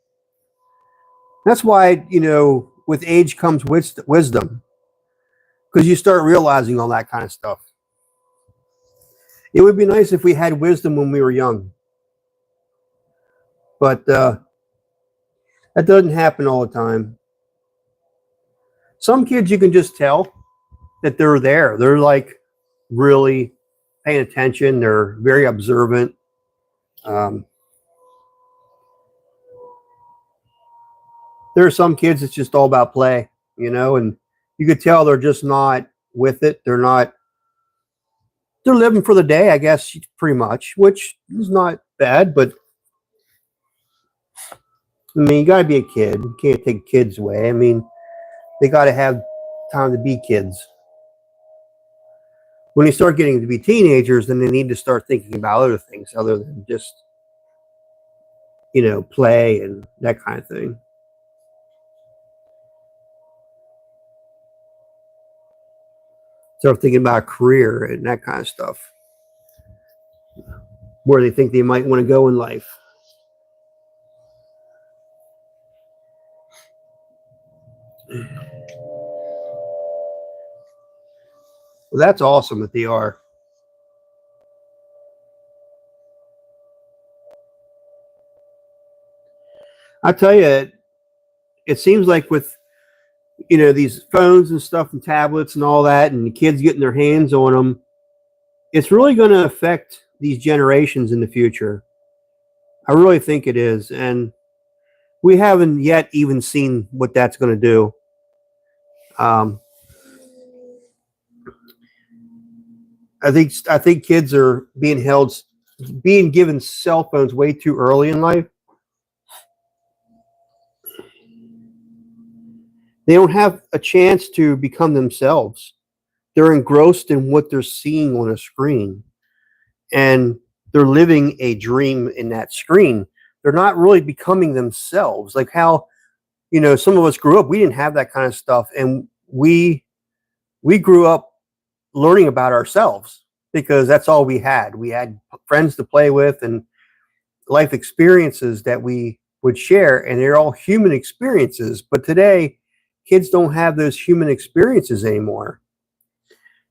That's why, you know, with age comes wisdom, because you start realizing all that kind of stuff. It would be nice if we had wisdom when we were young, but that doesn't happen all the time. Some kids, you can just tell that they're there. They're like really paying attention. They're very observant. There are some kids it's just all about play, you know, and you could tell they're just not with it. They're living for the day, I guess, pretty much, which is not bad, but I mean, you got to be a kid. You can't take kids away. I mean, they got to have time to be kids. When they start getting to be teenagers, then they need to start thinking about other things other than just, you know, play and that kind of thing. Start thinking about a career and that kind of stuff, where they think they might want to go in life. Well, that's awesome that they are. I tell you, it seems like with, you know, these phones and stuff and tablets and all that, and the kids getting their hands on them, it's really going to affect these generations in the future. I really think it is, and we haven't yet even seen what that's going to do. I think kids are being given cell phones way too early in life. They don't have a chance to become themselves. They're engrossed in what they're seeing on a screen, and they're living a dream in that screen. They're not really becoming themselves. Like how, you know, some of us grew up, we didn't have that kind of stuff, and we grew up learning about ourselves because that's all we had. We had friends to play with and life experiences that we would share, and they're all human experiences. But today, kids don't have those human experiences anymore.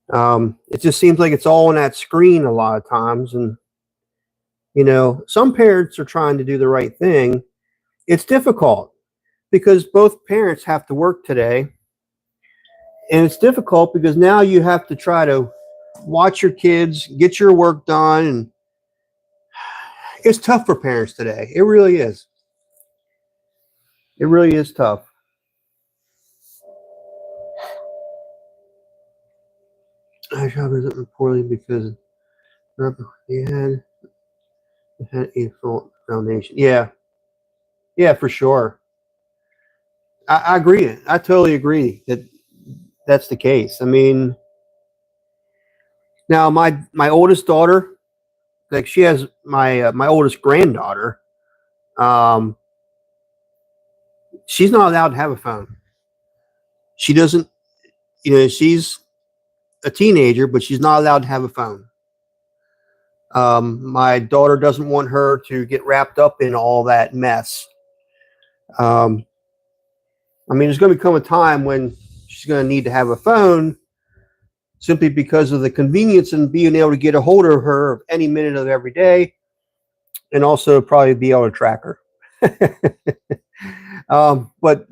It just seems like it's all on that screen a lot of times. And, you know, some parents are trying to do the right thing. It's difficult because both parents have to work today. And it's difficult because now you have to try to watch your kids, get your work done. And it's tough for parents today. It really is. It really is tough. I shall visit poorly because he had a full foundation. Yeah. Yeah, for sure. I agree. I totally agree that that's the case. I mean, now my oldest daughter, like she has my oldest granddaughter. Um, she's not allowed to have a phone. She doesn't. You know, she's a teenager, but she's not allowed to have a phone. My daughter doesn't want her to get wrapped up in all that mess. Um, I mean, there's going to come a time when she's going to need to have a phone simply because of the convenience and being able to get a hold of her any minute of every day. and also probably be able to track her. But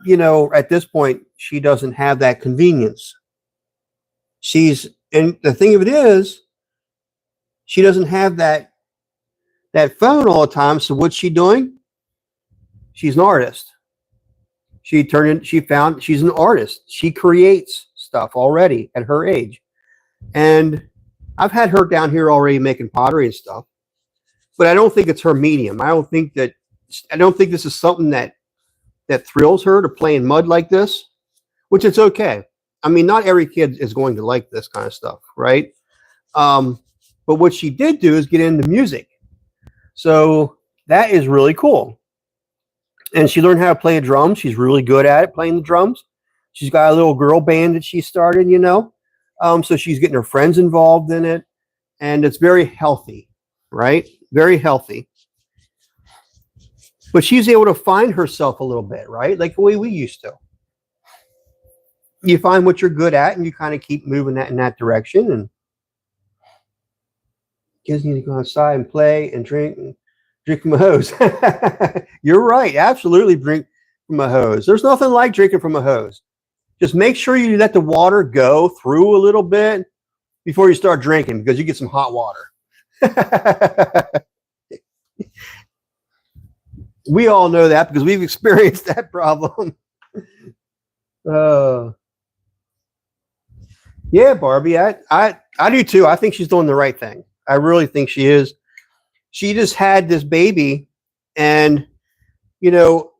at this point, she doesn't have that convenience. And the thing of it is, she doesn't have that phone all the time. So what's she doing? She's an artist. She's an artist. She creates stuff already at her age. And I've had her down here already making pottery and stuff, but I don't think it's her medium. I don't think this is something that thrills her to play in mud like this, which it's okay. I mean, not every kid is going to like this kind of stuff, right? But what she did do is get into music. So that is really cool. And she learned how to play a drum. She's really good at it, playing the drums. She's got a little girl band that she started, so she's getting her friends involved in it. And it's very healthy, right? Very healthy. But she's able to find herself a little bit, right? Like the way we used to. You find what you're good at and you kind of keep moving that in that direction. And kids need to go outside and play and drink from a hose. You're right. Absolutely drink from a hose. There's nothing like drinking from a hose. Just make sure you let the water go through a little bit before you start drinking, because you get some hot water. We all know that because we've experienced that problem. Yeah, Barbie, I do too. I think she's doing the right thing. I really think she is. She just had this baby, and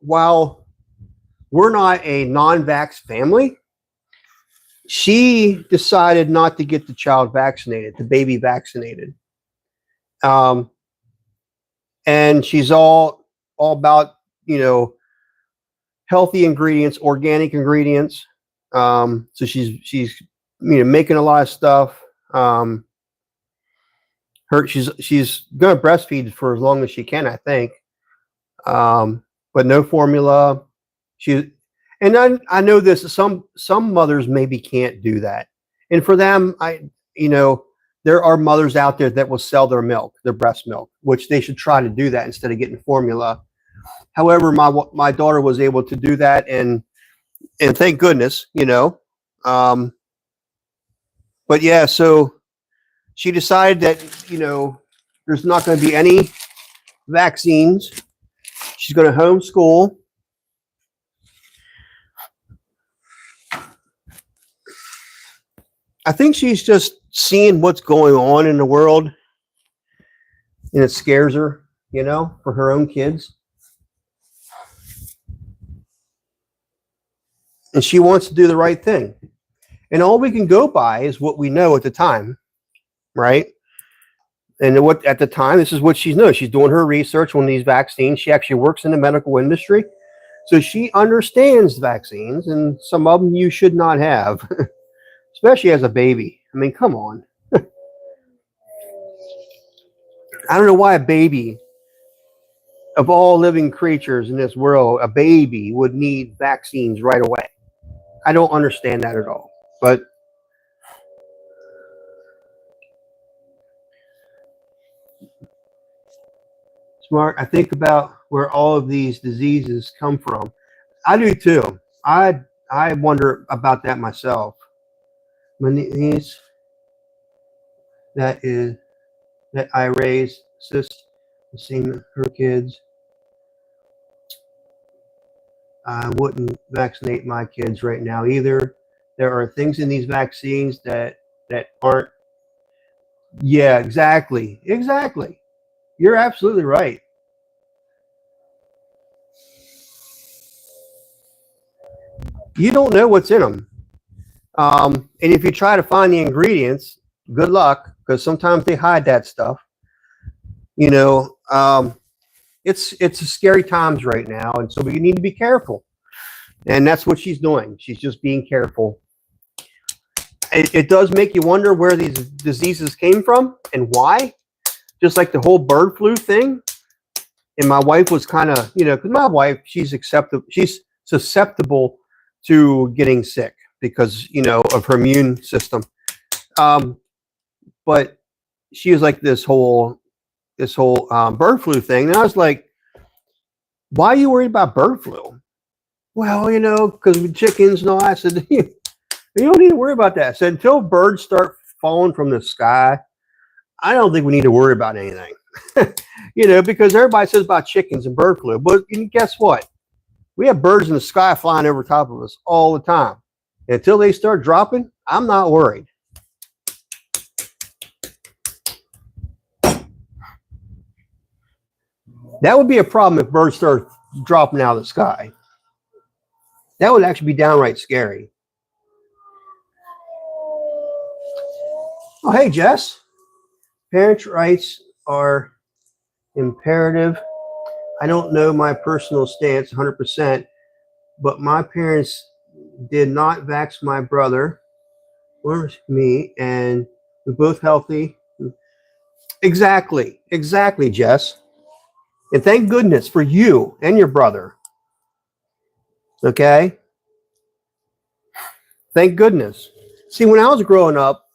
while we're not a non-vax family, she decided not to get the child vaccinated, the baby vaccinated. And she's all about, healthy ingredients, organic ingredients. So she's making a lot of stuff. She's going to breastfeed for as long as she can, I think. But no formula. And I know this. Some mothers maybe can't do that, and for them, there are mothers out there that will sell their milk, their breast milk, which they should try to do that instead of getting formula. However, my daughter was able to do that, and thank goodness, But yeah, so she decided that there's not going to be any vaccines. She's going to homeschool. I think she's just seeing what's going on in the world, and it scares her, for her own kids. And she wants to do the right thing. And all we can go by is what we know at the time, right? And at the time, this is what she knows. She's doing her research on these vaccines. She actually works in the medical industry. So she understands vaccines, and some of them you should not have, especially as a baby. I mean, come on. I don't know why a baby, of all living creatures in this world, a baby would need vaccines right away. I don't understand that at all. But smart. I think about where all of these diseases come from. I do too. I wonder about that myself. My niece that I raised, sis, seeing her kids. I wouldn't vaccinate my kids right now either. There are things in these vaccines that aren't. Yeah, exactly. You're absolutely right. You don't know what's in them. And if you try to find the ingredients, good luck, because sometimes they hide that stuff. It's scary times right now, and so we need to be careful. And that's what she's doing. She's just being careful. It does make you wonder where these diseases came from and why. Just like the whole bird flu thing. And my wife was kind of, because my wife, she's susceptible to getting sick because, of her immune system. But she was like this whole this whole bird flu thing. And I was like, why are you worried about bird flu? Well, because with chickens and all that. I said, you don't need to worry about that. I said, until birds start falling from the sky, I don't think we need to worry about anything. Because everybody says about chickens and bird flu. But guess what? We have birds in the sky flying over top of us all the time. Until they start dropping, I'm not worried. That would be a problem if birds start dropping out of the sky. That would actually be downright scary. Oh, hey, Jess. Parents' rights are imperative. I don't know my personal stance 100%, but my parents did not vax my brother or me, and we're both healthy. Exactly, Jess. And thank goodness for you and your brother. Okay? Thank goodness. See, when I was growing up,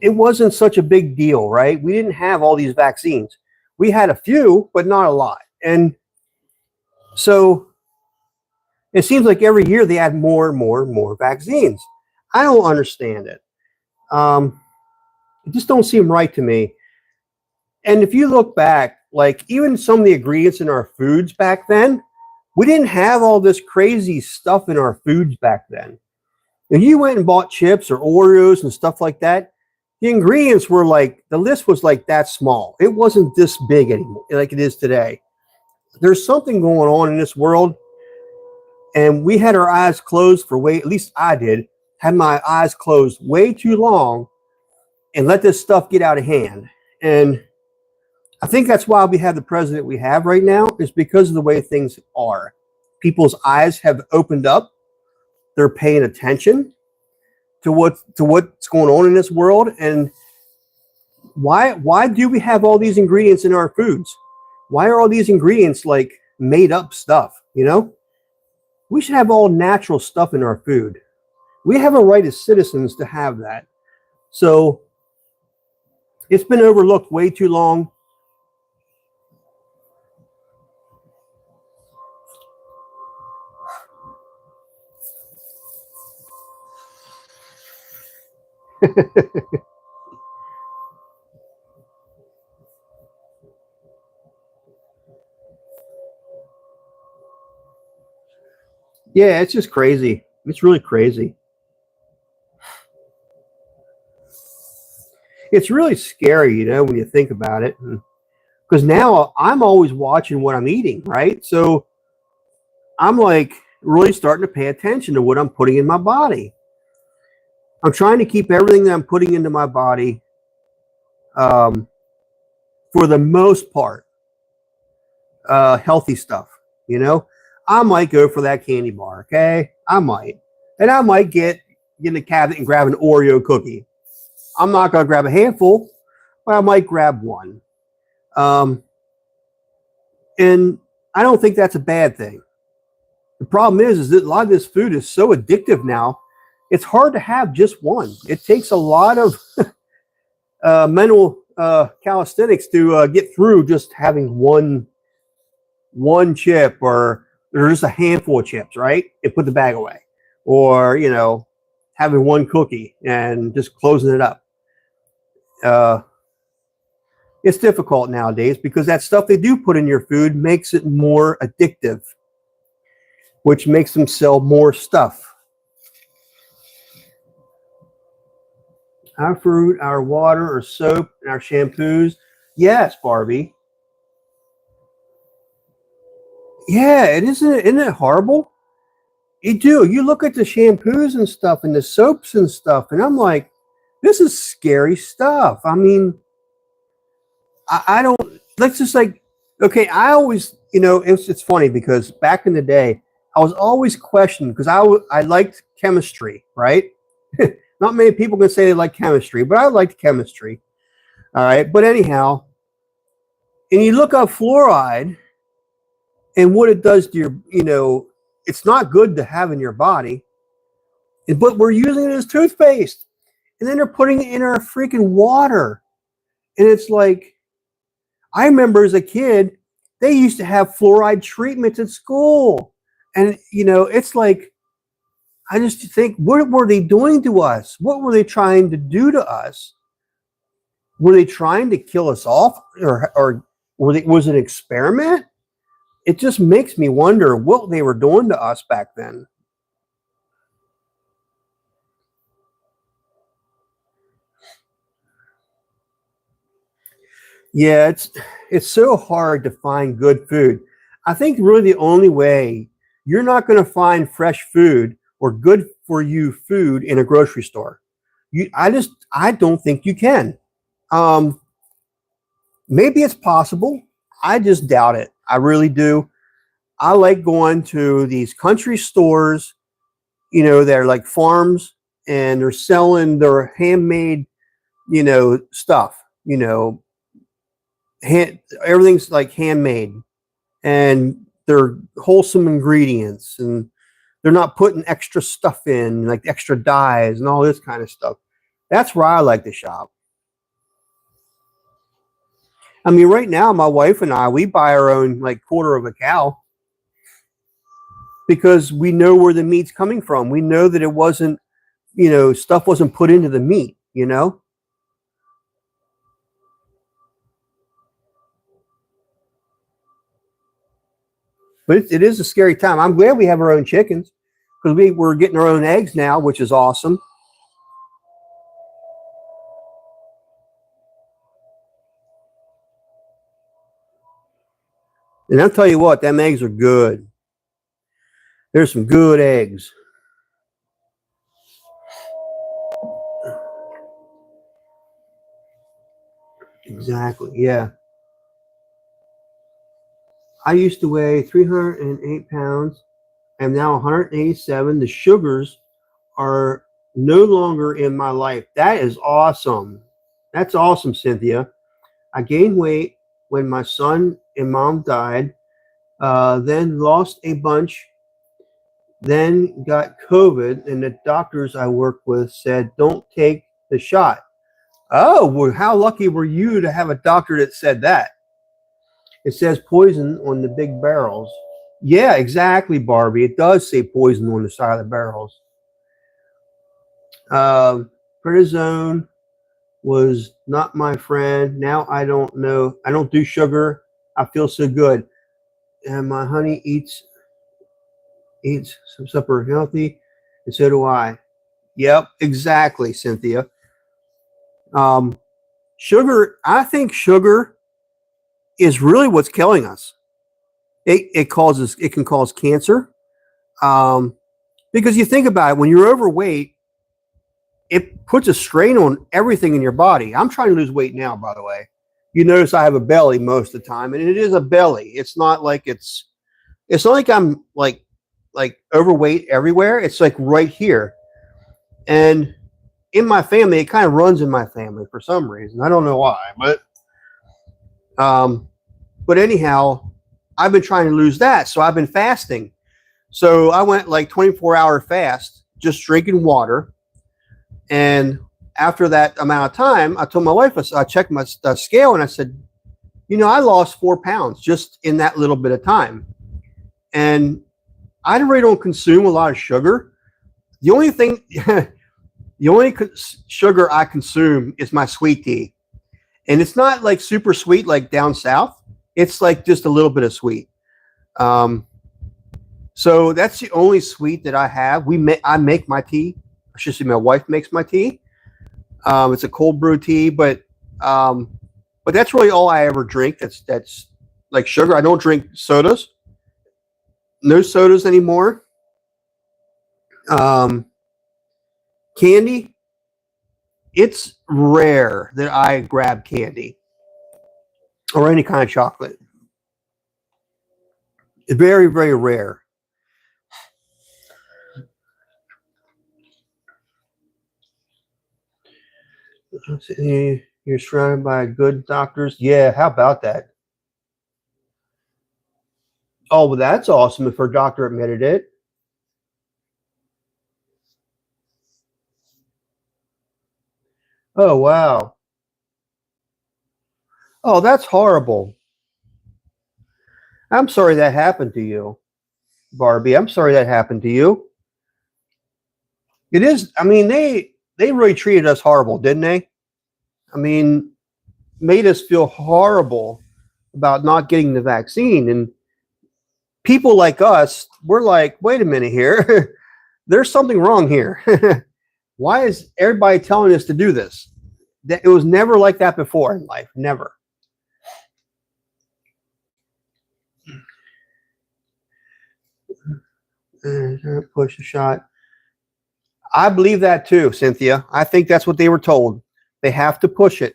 it wasn't such a big deal, right? We didn't have all these vaccines. We had a few, but not a lot. And so it seems like every year they add more and more vaccines. I don't understand it. It just don't seem right to me. And if you look back, like even some of the ingredients in our foods back then, we didn't have all this crazy stuff in our foods back then. If you went and bought chips or Oreos and stuff like that, the ingredients were like, the list was like that small. It wasn't this big anymore, like it is today. There's something going on in this world, and we had our eyes closed at least I did, had my eyes closed way too long and let this stuff get out of hand. And I think that's why we have the president we have right now, is because of the way things are. People's eyes have opened up. They're paying attention to what's going on in this world. And why do we have all these ingredients in our foods? Why are all these ingredients like made up stuff? We should have all natural stuff in our food. We have a right as citizens to have that. So it's been overlooked way too long. Yeah, it's just crazy. It's really crazy. It's really scary, when you think about it. Because now I'm always watching what I'm eating, right? So I'm like really starting to pay attention to what I'm putting in my body. I'm trying to keep everything that I'm putting into my body, for the most part, healthy stuff. I might go for that candy bar, okay? I might. And I might get in the cabinet and grab an Oreo cookie. I'm not going to grab a handful, but I might grab one. And I don't think that's a bad thing. The problem is that a lot of this food is so addictive now, it's hard to have just one. It takes a lot of mental calisthenics to get through just having one chip or just a handful of chips, right? And put the bag away. Or, having one cookie and just closing it up. It's difficult nowadays because that stuff they do put in your food makes it more addictive, which makes them sell more stuff. Our fruit, our water, our soap, and our shampoos. Yes, Barbie. Yeah, isn't it horrible? You look at the shampoos and stuff and the soaps and stuff, and I'm like, this is scary stuff. I mean, I don't, let's just like, okay, I always, it's funny because back in the day, I was always questioned because I liked chemistry, right? Not many people can say they like chemistry, but I liked chemistry. All right. But anyhow, and you look up fluoride and what it does to your, it's not good to have in your body, but we're using it as toothpaste. And then they're putting it in our freaking water. And it's like, I remember as a kid, they used to have fluoride treatments at school. And, it's like, I just think, what were they doing to us? What were they trying to do to us? Were they trying to kill us off? Or was it an experiment? It just makes me wonder what they were doing to us back then. Yeah, it's so hard to find good food. I think really the only way you're not going to find fresh food or good for you food in a grocery store. I don't think you can. Um, Maybe it's possible. I just doubt it. I really do. I like going to these country stores, they're like farms and they're selling their handmade, stuff, everything's like handmade and they're wholesome ingredients and they're not putting extra stuff in, like extra dyes and all this kind of stuff. That's where I like to shop. I mean, right now, my wife and I, we buy our own like quarter of a cow because we know where the meat's coming from. We know that it wasn't, stuff wasn't put into the meat. But it is a scary time. I'm glad we have our own chickens because we're getting our own eggs now, which is awesome. And I'll tell you what, them eggs are good. There's some good eggs. Exactly. Yeah. I used to weigh 308 pounds. I'm now 187. The sugars are no longer in my life. That is awesome. That's awesome, Cynthia. I gained weight when my son and mom died, then lost a bunch, then got COVID, and the doctors I worked with said, don't take the shot. Oh, well, how lucky were you to have a doctor that said that? It says poison on the big barrels. Yeah, exactly, Barbie. It does say poison on the side of the barrels. Prednisone was not my friend. Now I don't know. I don't do sugar. I feel so good. And my honey eats some supper healthy, and so do I. Yep, exactly, Cynthia. Um, Sugar. I think sugar is really what's killing us. It can cause cancer. Um, because you think about it, when you're overweight, it puts a strain on everything in your body. I'm trying to lose weight now, by the way. You notice I have a belly most of the time, and it is a belly. It's not like I'm like overweight everywhere. It's like right here. And in my family, it kind of runs in my family for some reason. I don't know why, um but anyhow, I've been trying to lose that. So I've been fasting. So I went like 24-hour fast, just drinking water. And after that amount of time, I told my wife, I checked my scale and I said, I lost 4 pounds just in that little bit of time. And I really don't consume a lot of sugar. The only thing, the only sugar I consume is my sweet tea. And it's not like super sweet like down south. It's like just a little bit of sweet. Um, so that's the only sweet that I have. I make my tea. I should say my wife makes my tea. It's a cold brew tea, um, but that's really all I ever drink. That's like sugar. I don't drink sodas. No sodas anymore. Um, Candy. It's rare that I grab candy or any kind of chocolate. It's very, very rare. You're surrounded by good doctors. Yeah, how about that? Oh, well, that's awesome if her doctor admitted it. Oh, wow. Oh, that's horrible. I'm sorry that happened to you, Barbie. I'm sorry that happened to you. It is. I mean, they really treated us horrible, didn't they? I mean, made us feel horrible about not getting the vaccine. And people like us, we're like, wait a minute here. There's something wrong here. Why is everybody telling us to do this? That it was never like that before in life. Never. Push a shot. I believe that too, Cynthia. I think that's what they were told. They have to push it.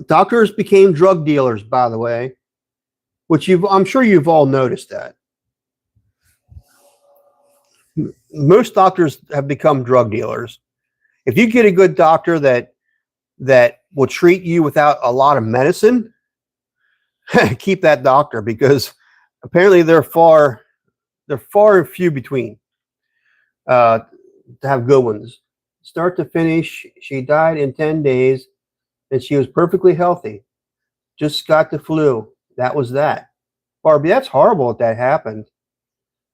Doctors became drug dealers, by the way, which I'm sure you've all noticed that. Most doctors have become drug dealers. If you get a good doctor that will treat you without a lot of medicine, keep that doctor, because apparently they're far and few between to have good ones. Start to finish, she died in 10 days, and she was perfectly healthy. Just got the flu. That was that. Barbie, that's horrible that that happened.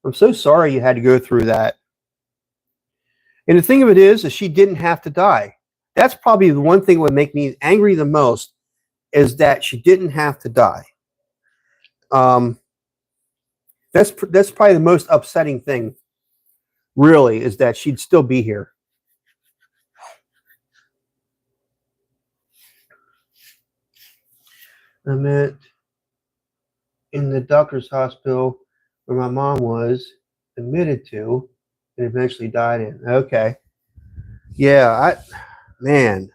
I'm so sorry you had to go through that. And the thing of it is she didn't have to die. That's probably the one thing that would make me angry the most, is that she didn't have to die. That's probably the most upsetting thing, really, is that she'd still be here. I met in the doctor's hospital where my mom was admitted to and eventually died in. Okay. Yeah, man,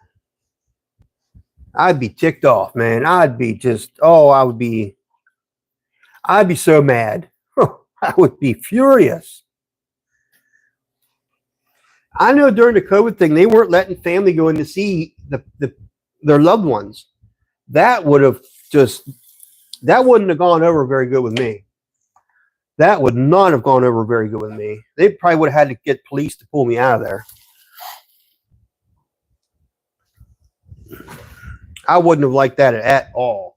I'd be ticked off, man. I'd be I'd be so mad. I would be furious. I know during the COVID thing, they weren't letting family go in to see their loved ones. That would have that wouldn't have gone over very good with me. That would not have gone over very good with me. They probably would have had to get police to pull me out of there. I wouldn't have liked that at all.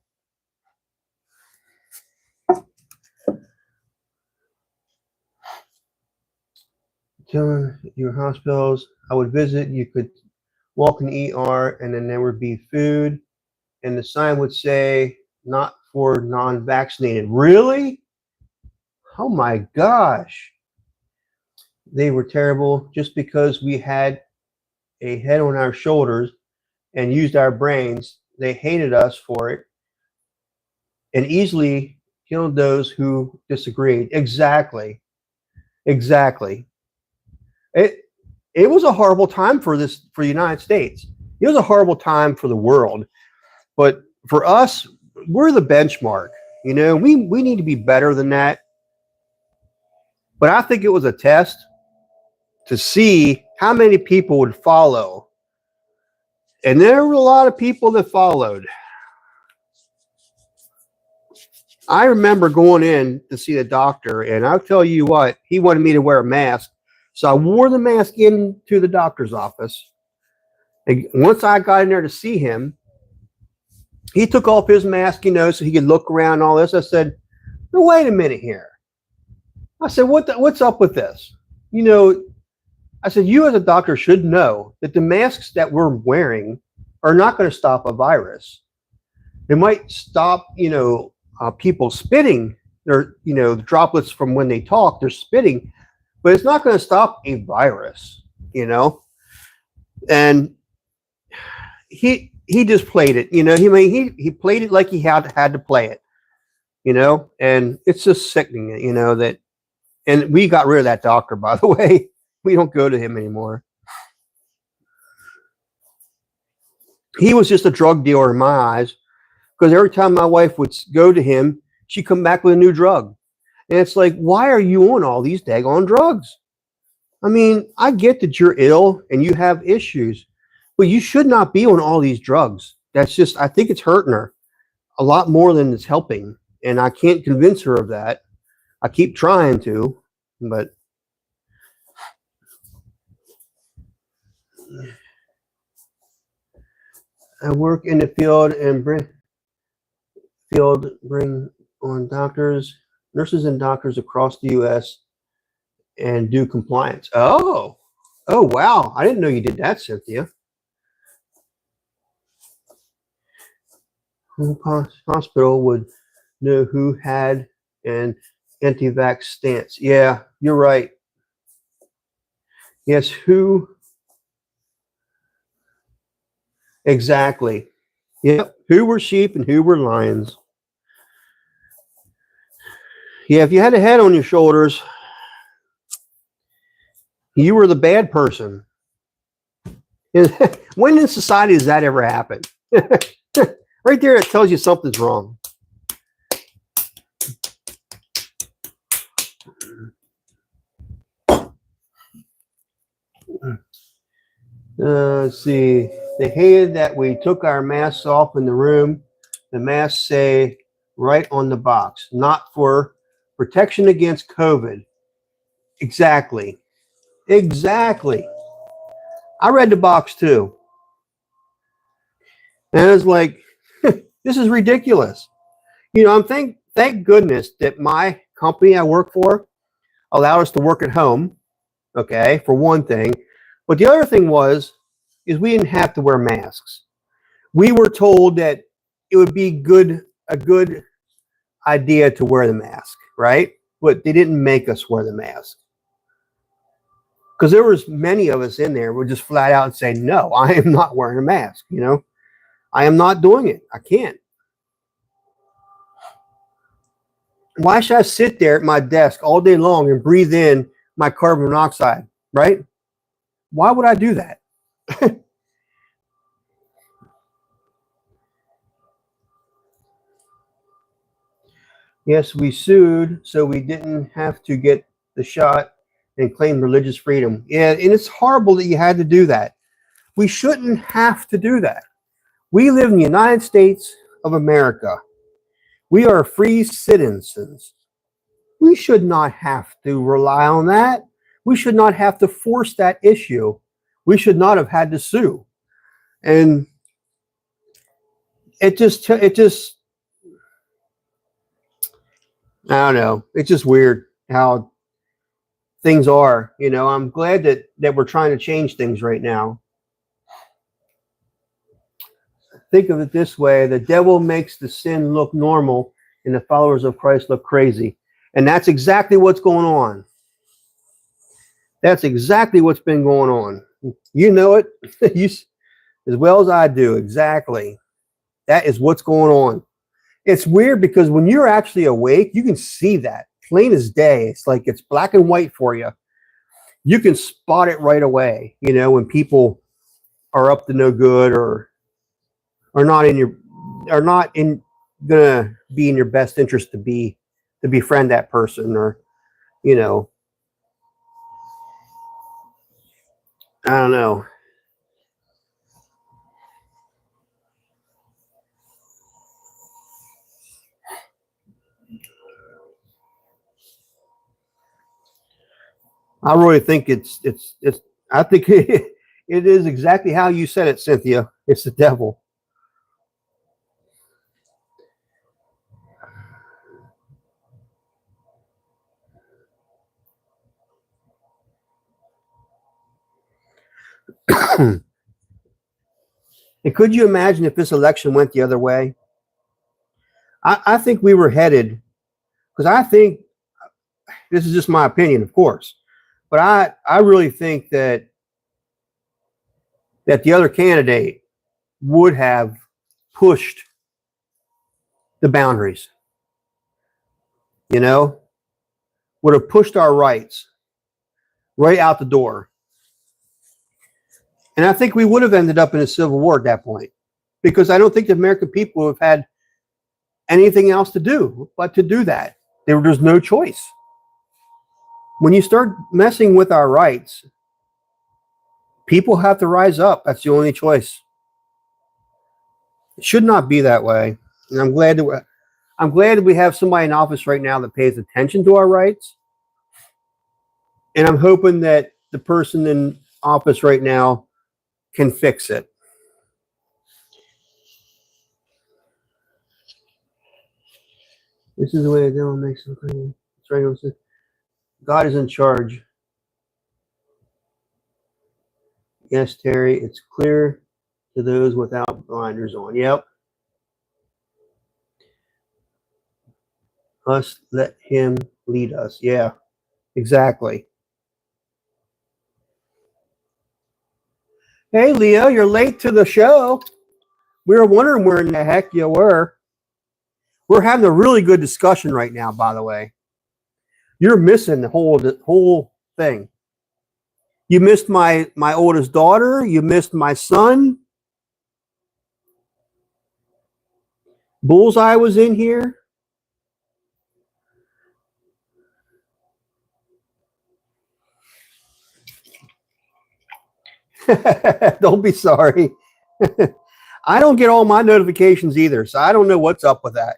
Telling your hospitals, I would visit, you could walk in the ER, and then there would be food, and the sign would say, not for non-vaccinated. Really? Oh my gosh. They were terrible. Just because we had a head on our shoulders and used our brains, they hated us for it and easily killed those who disagreed. Exactly. Exactly. It was a horrible time for the United States. It was a horrible time for the world. But for us, we're the benchmark. You know, we need to be better than that. But I think it was a test to see how many people would follow. And there were a lot of people that followed. I remember going in to see the doctor, and I'll tell you what, he wanted me to wear a mask. So I wore the mask into the doctor's office. And once I got in there to see him, he took off his mask, you know, so he could look around and all this. I said, no, wait a minute here. I said, what's up with this? You know, I said, you as a doctor should know that the masks that we're wearing are not going to stop a virus. They might stop, you know, people spitting, their, you know, the droplets from when they talk, they're spitting, but it's not going to stop a virus, you know. And he just played it, you know. He played it like he had to play it, you know. And it's just sickening, you know, that. And we got rid of that doctor, by the way. We don't go to him anymore. He was just a drug dealer in my eyes, because every time my wife would go to him, she'd come back with a new drug. And it's like, why are you on all these daggone drugs? I mean, I get that you're ill and you have issues, but you should not be on all these drugs. That's just, I think it's hurting her a lot more than it's helping. And I can't convince her of that. I keep trying to, but I work in the field and bring on doctors, nurses and doctors across the U.S. and do compliance. Oh, wow. I didn't know you did that, Cynthia. Hospital would know who had an anti-vax stance. Yeah, you're right. Yes, who exactly? Yep, who were sheep and who were lions? Yeah, if you had a head on your shoulders, you were the bad person. When in society does that ever happen? Right there, it tells you something's wrong. Let's see. They hated that we took our masks off in the room. The masks say right on the box, not for protection against COVID. Exactly. Exactly. I read the box too. And it's like, this is ridiculous. I'm thank goodness that my company I work for allowed us to work at home. Okay, for one thing. But the other thing is we didn't have to wear masks. We were told that it would be a good idea to wear the mask, right? But they didn't make us wear the mask. Because there was many of us in there would just flat out say, no, I am not wearing a mask. I am not doing it. I can't. Why should I sit there at my desk all day long and breathe in my carbon monoxide, right? Why would I do that? Yes, we sued so we didn't have to get the shot and claim religious freedom. Yeah, and it's horrible that you had to do that. We shouldn't have to do that. We live in the United States of America. We are free citizens. We should not have to rely on that. We should not have to force that issue. We should not have had to sue. And it just I don't know. It's just weird how things are. I'm glad that we're trying to change things right now. Think of it this way: the devil makes the sin look normal, and the followers of Christ look crazy. And that's exactly what's going on. That's exactly what's been going on. You know it you, as well as I do. Exactly. That is what's going on. It's weird because when you're actually awake, you can see that plain as day. It's like it's black and white for you. You can spot it right away. When people are up to no good or are not in your are not in gonna be in your best interest to befriend that person, or you know I don't know. I really think it's I think it is exactly how you said it, Cynthia. It's the devil. And could you imagine if this election went the other way? I think we were headed, because I think, this is just my opinion, of course, but I really think that the other candidate would have pushed the boundaries, you know, would have pushed our rights right out the door. And I think we would have ended up in a civil war at that point, because I don't think the American people have had anything else to do but to do that. There's no choice. When you start messing with our rights, people have to rise up. That's the only choice. It should not be that way. And I'm glad that we have somebody in office right now that pays attention to our rights. And I'm hoping that the person in office right now can fix it. This is the way I don't make something. That's right. God is in charge. Yes, Terry, it's clear to those without blinders on. Yep. Us let him lead us. Yeah, exactly. Hey, Leo, you're late to the show. We were wondering where in the heck you were. We're having a really good discussion right now, by the way. You're missing the whole thing. You missed my oldest daughter. You missed my son. Bullseye was in here. Don't be sorry. I don't get all my notifications either, so I don't know what's up with that.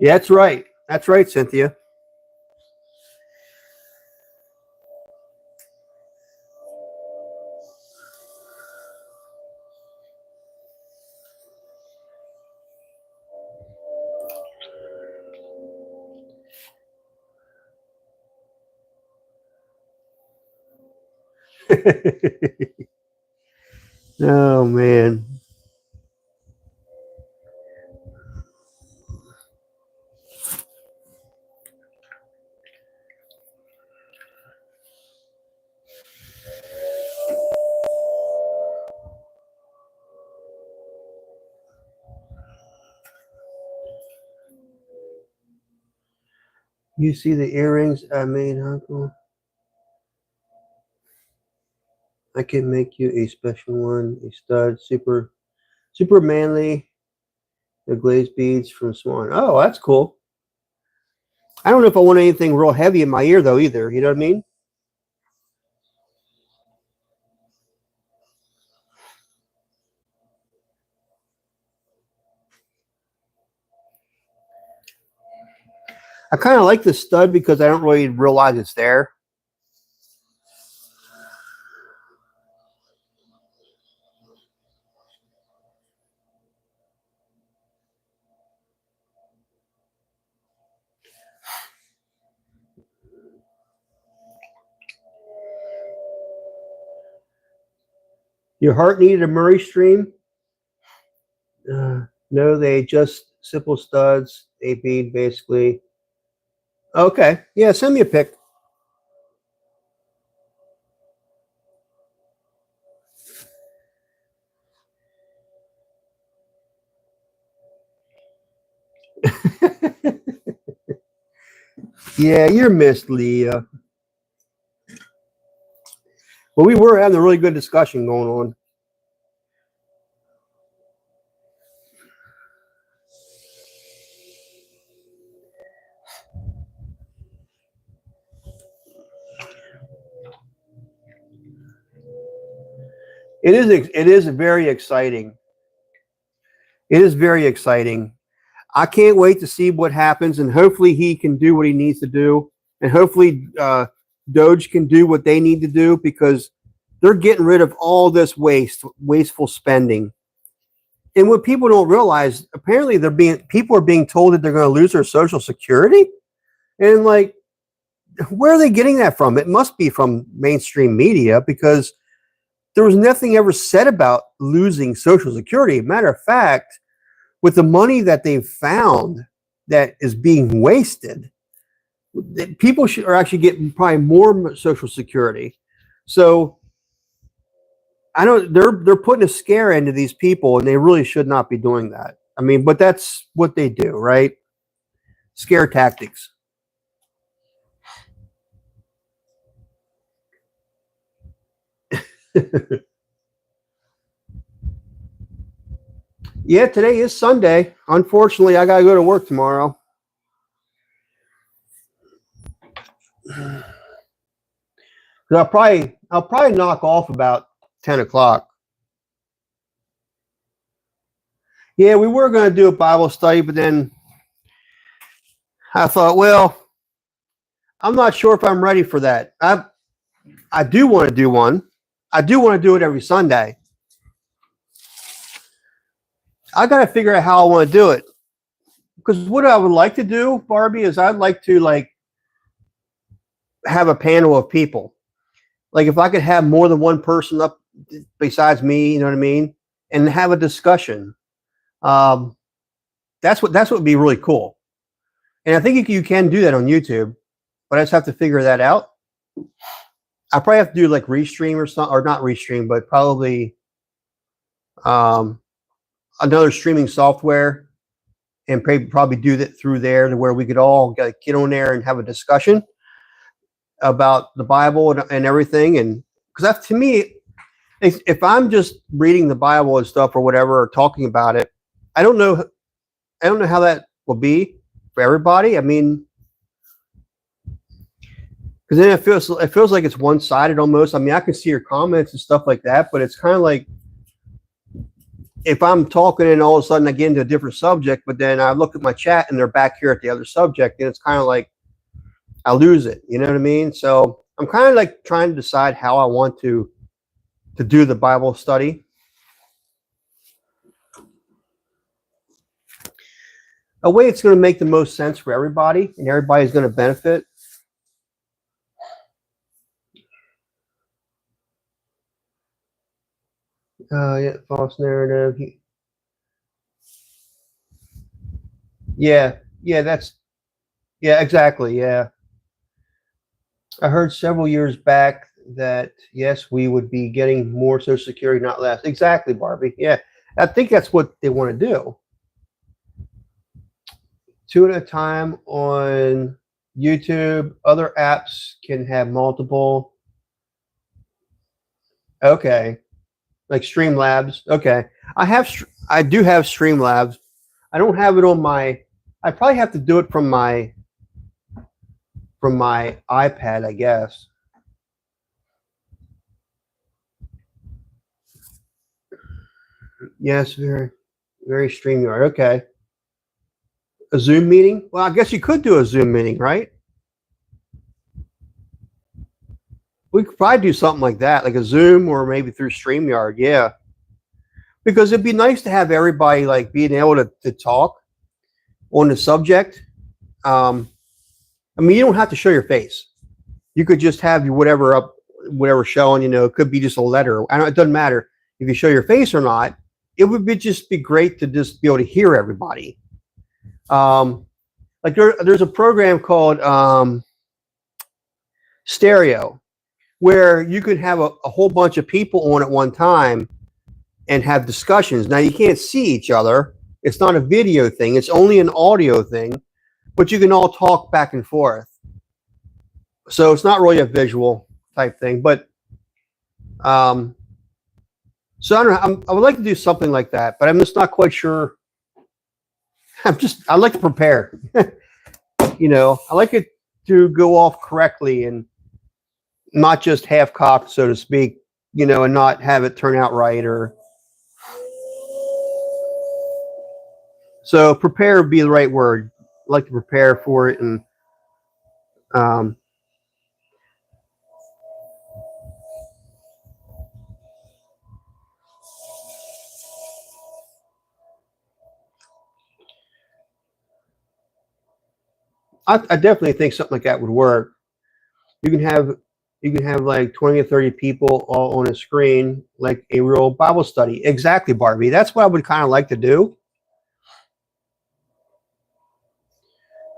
Yeah, that's right. That's right, Cynthia. Oh man. You see the earrings I made, Uncle? I can make you a special one, a stud, super manly, the glazed beads from Swan. Oh, that's cool. I don't know if I want anything real heavy in my ear though either. You know what I mean? I kind of like the stud because I don't really realize it's there. Your heart needed a Murray stream? No, they just simple studs, a bead basically. Okay, yeah, send me a pic. Yeah, you're missed, Leah. But we were having a really good discussion going on. It is very exciting. It is very exciting. I can't wait to see what happens, and hopefully he can do what he needs to do, and hopefully Doge can do what they need to do because they're getting rid of all this wasteful spending. And what people don't realize, apparently people are being told that they're going to lose their Social Security, and like, where are they getting that from? It must be from mainstream media because there was nothing ever said about losing Social Security. Matter of fact, with the money that they've found that is being wasted, people are actually getting probably more Social Security. So I don't. They're putting a scare into these people, and they really should not be doing that. I mean, but that's what they do, right? Scare tactics. Yeah, today is Sunday. Unfortunately, I gotta go to work tomorrow. I'll probably knock off about 10 o'clock. Yeah, we were going to do a Bible study, but then I thought, well, I'm not sure if I'm ready for that. I do want to do one. I do want to do it every Sunday. I got to figure out how I want to do it. Because what I would like to do, Barbie, is I'd like to like have a panel of people. Like if I could have more than one person up besides me, you know what I mean, and have a discussion. Um, that's what would be really cool. And I think you can do that on YouTube, but I just have to figure that out. I probably have to do like restream or something, or not restream, but probably um, another streaming software, and probably do that through there to where we could all get on there and have a discussion about the Bible and everything. And because that to me, if I'm just reading the Bible and stuff or whatever, or talking about it, I don't know. I don't know how that will be for everybody. I mean, because then it feels like it's one sided almost. I mean, I can see your comments and stuff like that, but it's kind of like if I'm talking and all of a sudden I get into a different subject, but then I look at my chat and they're back here at the other subject, and it's kind of like I lose it. You know what I mean? So I'm kind of like trying to decide how I want to do the Bible study. A way it's going to make the most sense for everybody, and everybody's going to benefit. Yeah, false narrative. Yeah, yeah, exactly. Yeah. I heard several years back that yes, we would be getting more Social Security, not less. Exactly, Barbie. Yeah, I think that's what they want to do. Two at a time on YouTube. Other apps can have multiple. Okay, like Streamlabs. Okay, I do have Streamlabs. I don't have it on my. I probably have to do it from my iPad, I guess. Yes, very StreamYard. Okay. A Zoom meeting? Well, I guess you could do a Zoom meeting, right? We could probably do something like that, like a Zoom or maybe through StreamYard. Yeah. Because it'd be nice to have everybody like being able to talk on the subject. I mean, you don't have to show your face. You could just have whatever up, whatever showing, it could be just a letter. It doesn't matter if you show your face or not. It would just be great to just be able to hear everybody. Like there's a program called Stereo, where you could have a whole bunch of people on at one time and have discussions. Now you can't see each other. It's not a video thing. It's only an audio thing, but you can all talk back and forth. So it's not really a visual type thing, but so I don't know. I would like to do something like that, but I'm just not quite sure. I like to prepare. I like it to go off correctly and not just half cocked, so to speak, and not have it turn out right. Or so prepare would be the right word. I like to prepare for it, and I definitely think something like that would work. You can have like 20 or 30 people all on a screen, like a real Bible study. Exactly, Barbie. That's what I would kind of like to do.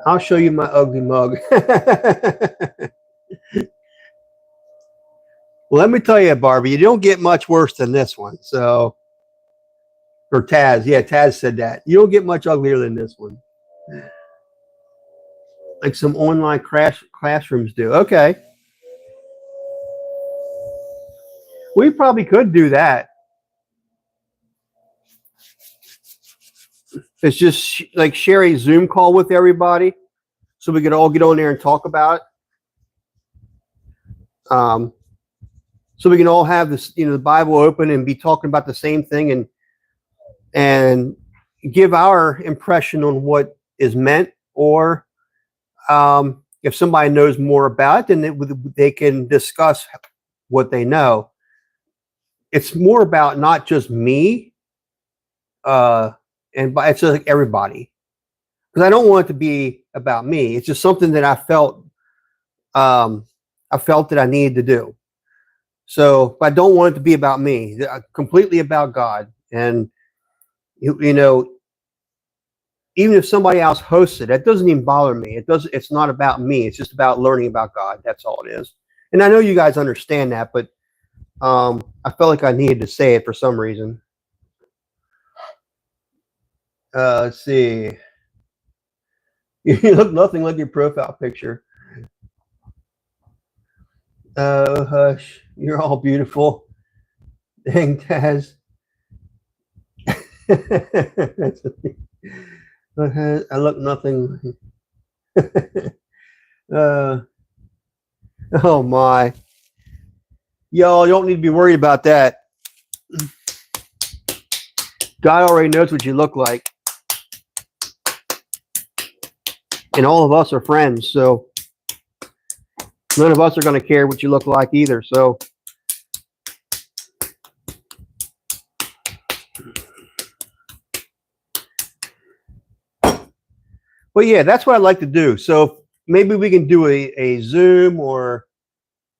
I'll show you my ugly mug. Well, let me tell you, Barbie, you don't get much worse than this one. So, or Taz, yeah, Taz said that. You don't get much uglier than this one. Like some online classrooms do. Okay. We probably could do that. It's just like share a Zoom call with everybody so we could all get on there and talk about it. So we can all have this, the Bible open and be talking about the same thing, and give our impression on what is meant, or if somebody knows more about it, then they can discuss what they know. It's more about not just me, it's like everybody, because I don't want it to be about me. It's just something that I felt that I needed to do. So I don't want it to be about me. Completely about God. And you know, even if somebody else hosts it, that doesn't even bother me. It's not about me. It's just about learning about God. That's all it is. And I know you guys understand that, but I felt like I needed to say it for some reason. Let's see. You look nothing like your profile picture. Oh, hush. You're all beautiful. Dang, Taz. I look nothing. Oh, my. Y'all don't need to be worried about that. God already knows what you look like. And all of us are friends, so none of us are going to care what you look like either. So, but yeah, that's what I'd like to do. So maybe we can do a Zoom or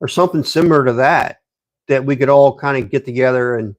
something similar to that we could all kind of get together and.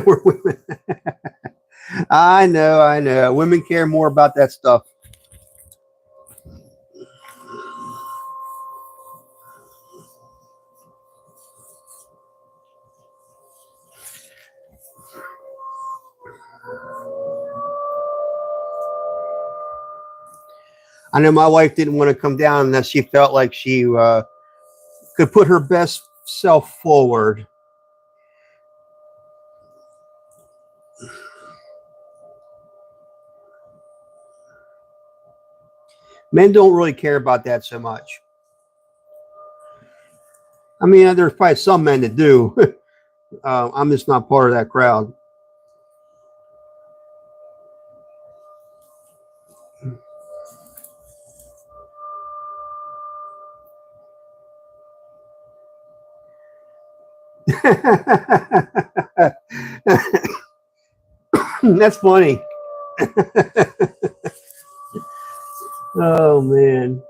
We're women. I know. Women care more about that stuff. I know my wife didn't want to come down unless she felt like she could put her best self forward. Men don't really care about that so much. I mean, there's probably some men that do. I'm just not part of that crowd. That's funny. Oh, man.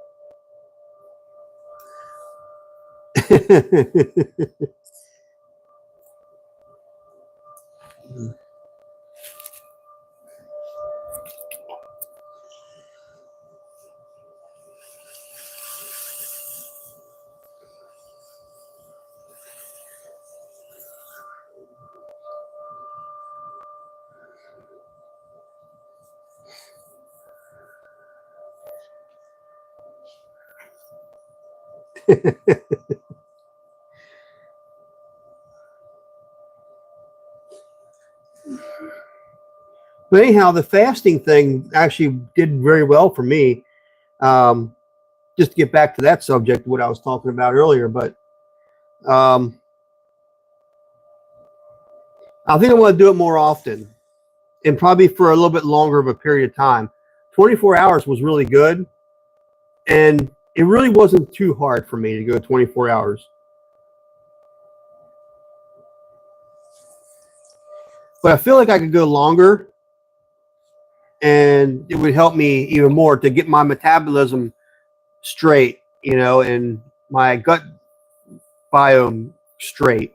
But anyhow, the fasting thing actually did very well for me. Just to get back to that subject, what I was talking about earlier, but um, I think I want to do it more often and probably for a little bit longer of a period of time. 24 hours was really good, and it really wasn't too hard for me to go 24 hours. But I feel like I could go longer, and it would help me even more to get my metabolism straight, and my gut biome straight.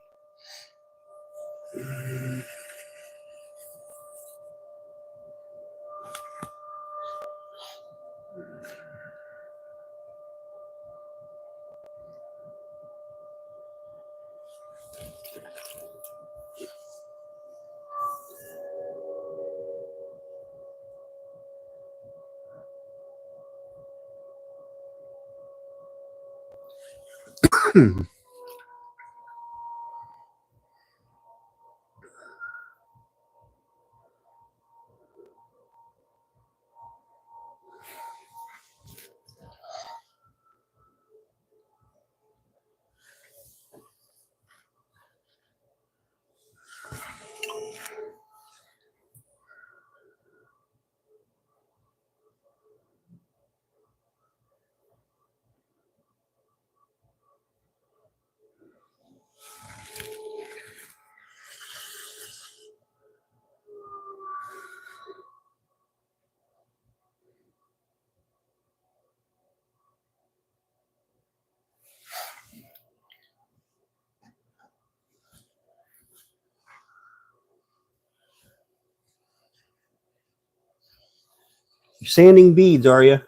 Sanding beads, are you?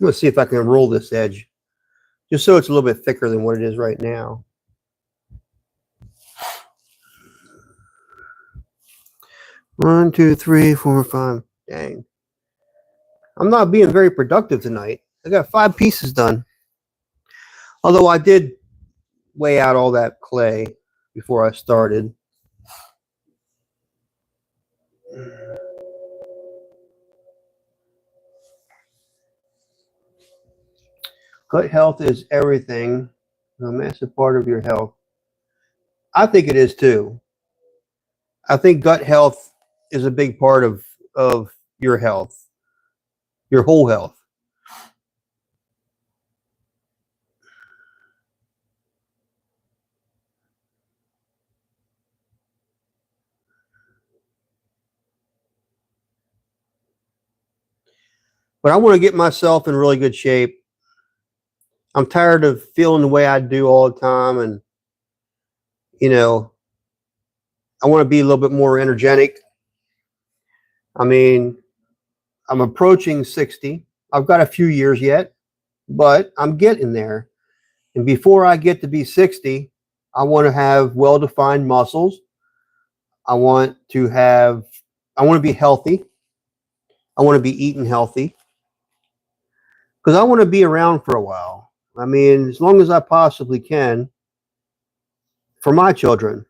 I'm going to see if I can roll this edge just so it's a little bit thicker than what it is right now. One, two, three, four, five. Dang. I'm not being very productive tonight. I got 5 pieces done. Although I did weigh out all that clay before I started. Gut health is everything, a massive part of your health. I think it is too. I think gut health is a big part of your health, your whole health. But I want to get myself in really good shape. I'm tired of feeling the way I do all the time, and I want to be a little bit more energetic. I mean, I'm approaching 60. I've got a few years yet, but I'm getting there. And before I get to be 60, I want to have well-defined muscles. I want to be healthy. I want to be eating healthy because I want to be around for a while. I mean, as long as I possibly can for my children.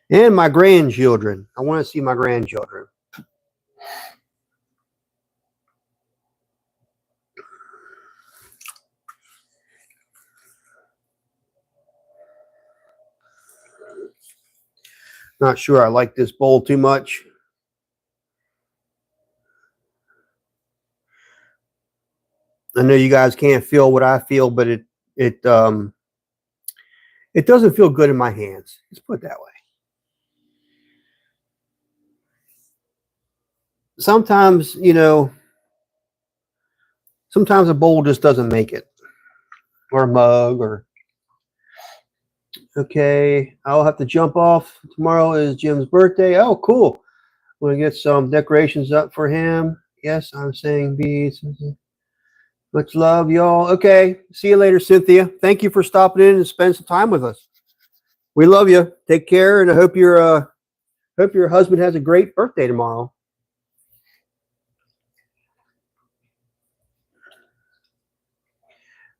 And my grandchildren. I want to see my grandchildren. Not sure I like this bowl too much. I know you guys can't feel what I feel, but it doesn't feel good in my hands. Let's put it that way. Sometimes, sometimes a bowl just doesn't make it, or a mug, or okay. I'll have to jump off. Tomorrow is Jim's birthday. Oh, cool. Want to get some decorations up for him. Yes, I'm saying beads. Much love, y'all. Okay. See you later, Cynthia. Thank you for stopping in and spending some time with us. We love you. Take care, and I hope your husband has a great birthday tomorrow.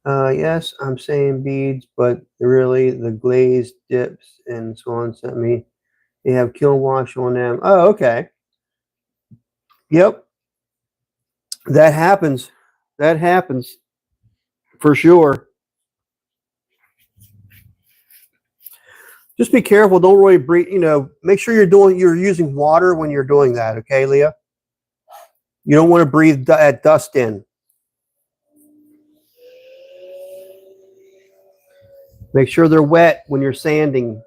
Yes, I'm saying beads, but really the glazed dips and someone sent me. They have kiln wash on them. Oh, okay. Yep. That happens. That happens for sure. Just be careful. Don't really breathe. Make sure you're using water when you're doing that. Okay, Leah. You don't want to breathe that dust in. Make sure they're wet when you're sanding.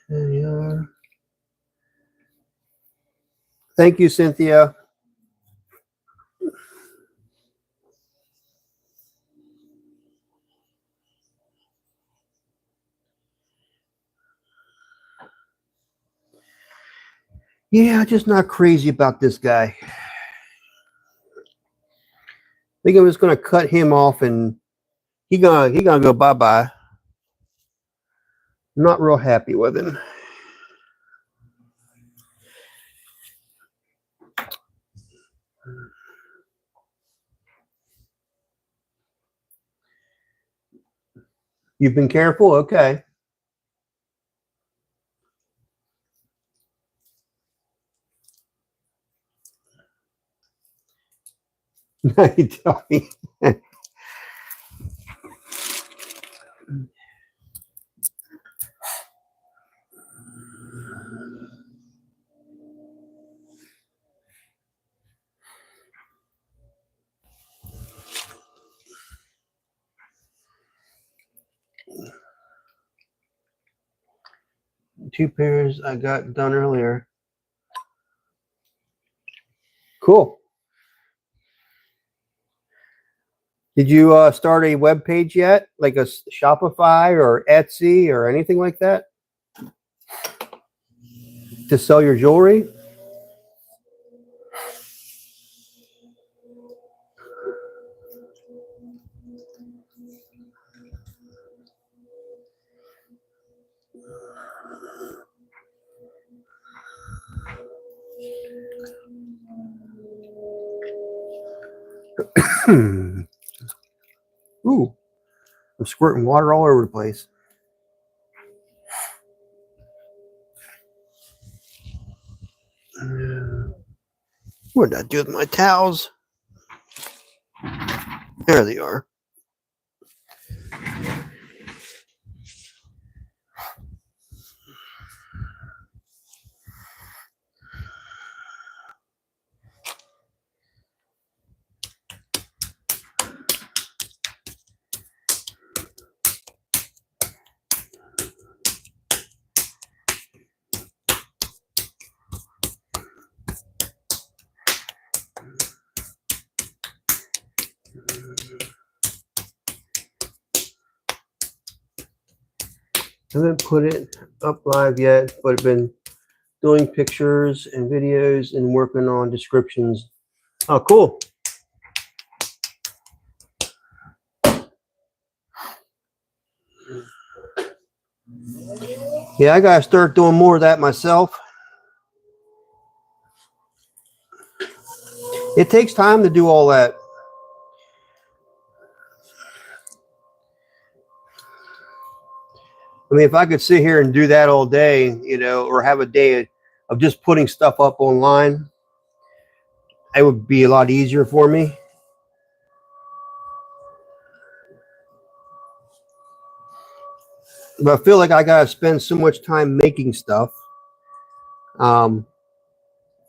There you are. Thank you, Cynthia. Yeah, just not crazy about this guy. I think I'm just gonna cut him off and he gonna go bye-bye. I'm not real happy with him. You've been careful? Okay. You tell me. 2 pairs I got done earlier. Cool. Did you start a web page yet? Like a Shopify or Etsy or anything like that? To sell your jewelry? Ooh, I'm squirting water all over the place. What did I do with my towels? There they are. I haven't put it up live yet, but I've been doing pictures and videos and working on descriptions. Oh, cool. Yeah, I gotta start doing more of that myself. It takes time to do all that. I mean, if I could sit here and do that all day, or have a day of just putting stuff up online, it would be a lot easier for me. But I feel like I gotta spend so much time making stuff, um,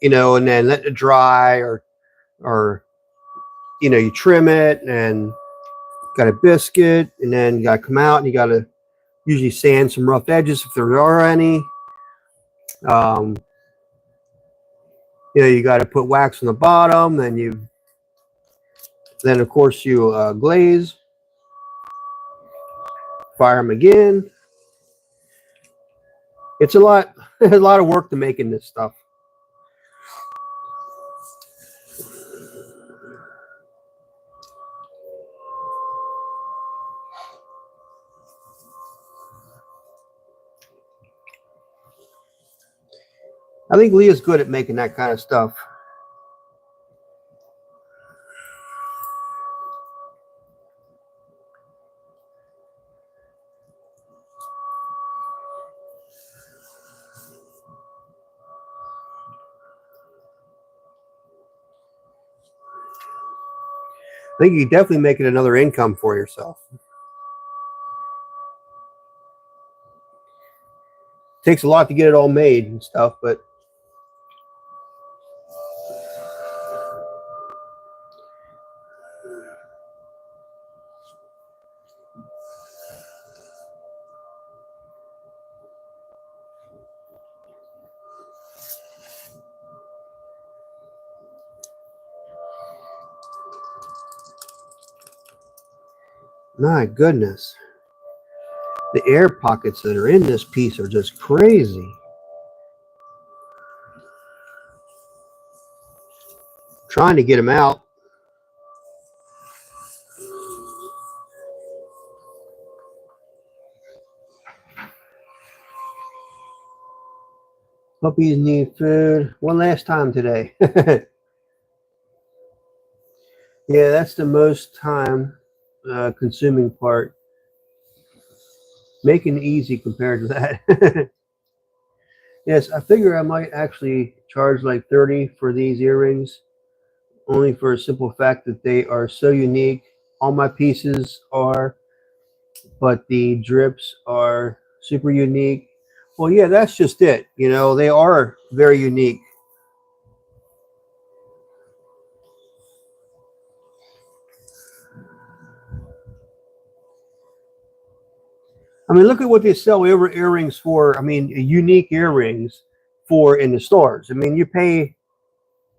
and then let it dry, or you trim it and got a biscuit, and then you gotta come out and you gotta usually sand some rough edges if there are any. Um, you got to put wax on the bottom, then of course you glaze, fire them again. It's a lot, a lot of work to making this stuff. I think Leah's good at making that kind of stuff. I think you definitely make it another income for yourself. It takes a lot to get it all made and stuff, but My goodness. The air pockets that are in this piece are just crazy. Trying to get them out. Puppies need food. One last time today. Yeah, that's the most time consuming part. Making it easy compared to that. Yes, I figure I might actually charge like 30 for these earrings, only for a simple fact that they are so unique. All my pieces are, but the drips are super unique. Well, yeah, that's just it. You know, they are very unique. I mean, look at what they sell earrings for. I mean, unique earrings for in the stores. I mean, you pay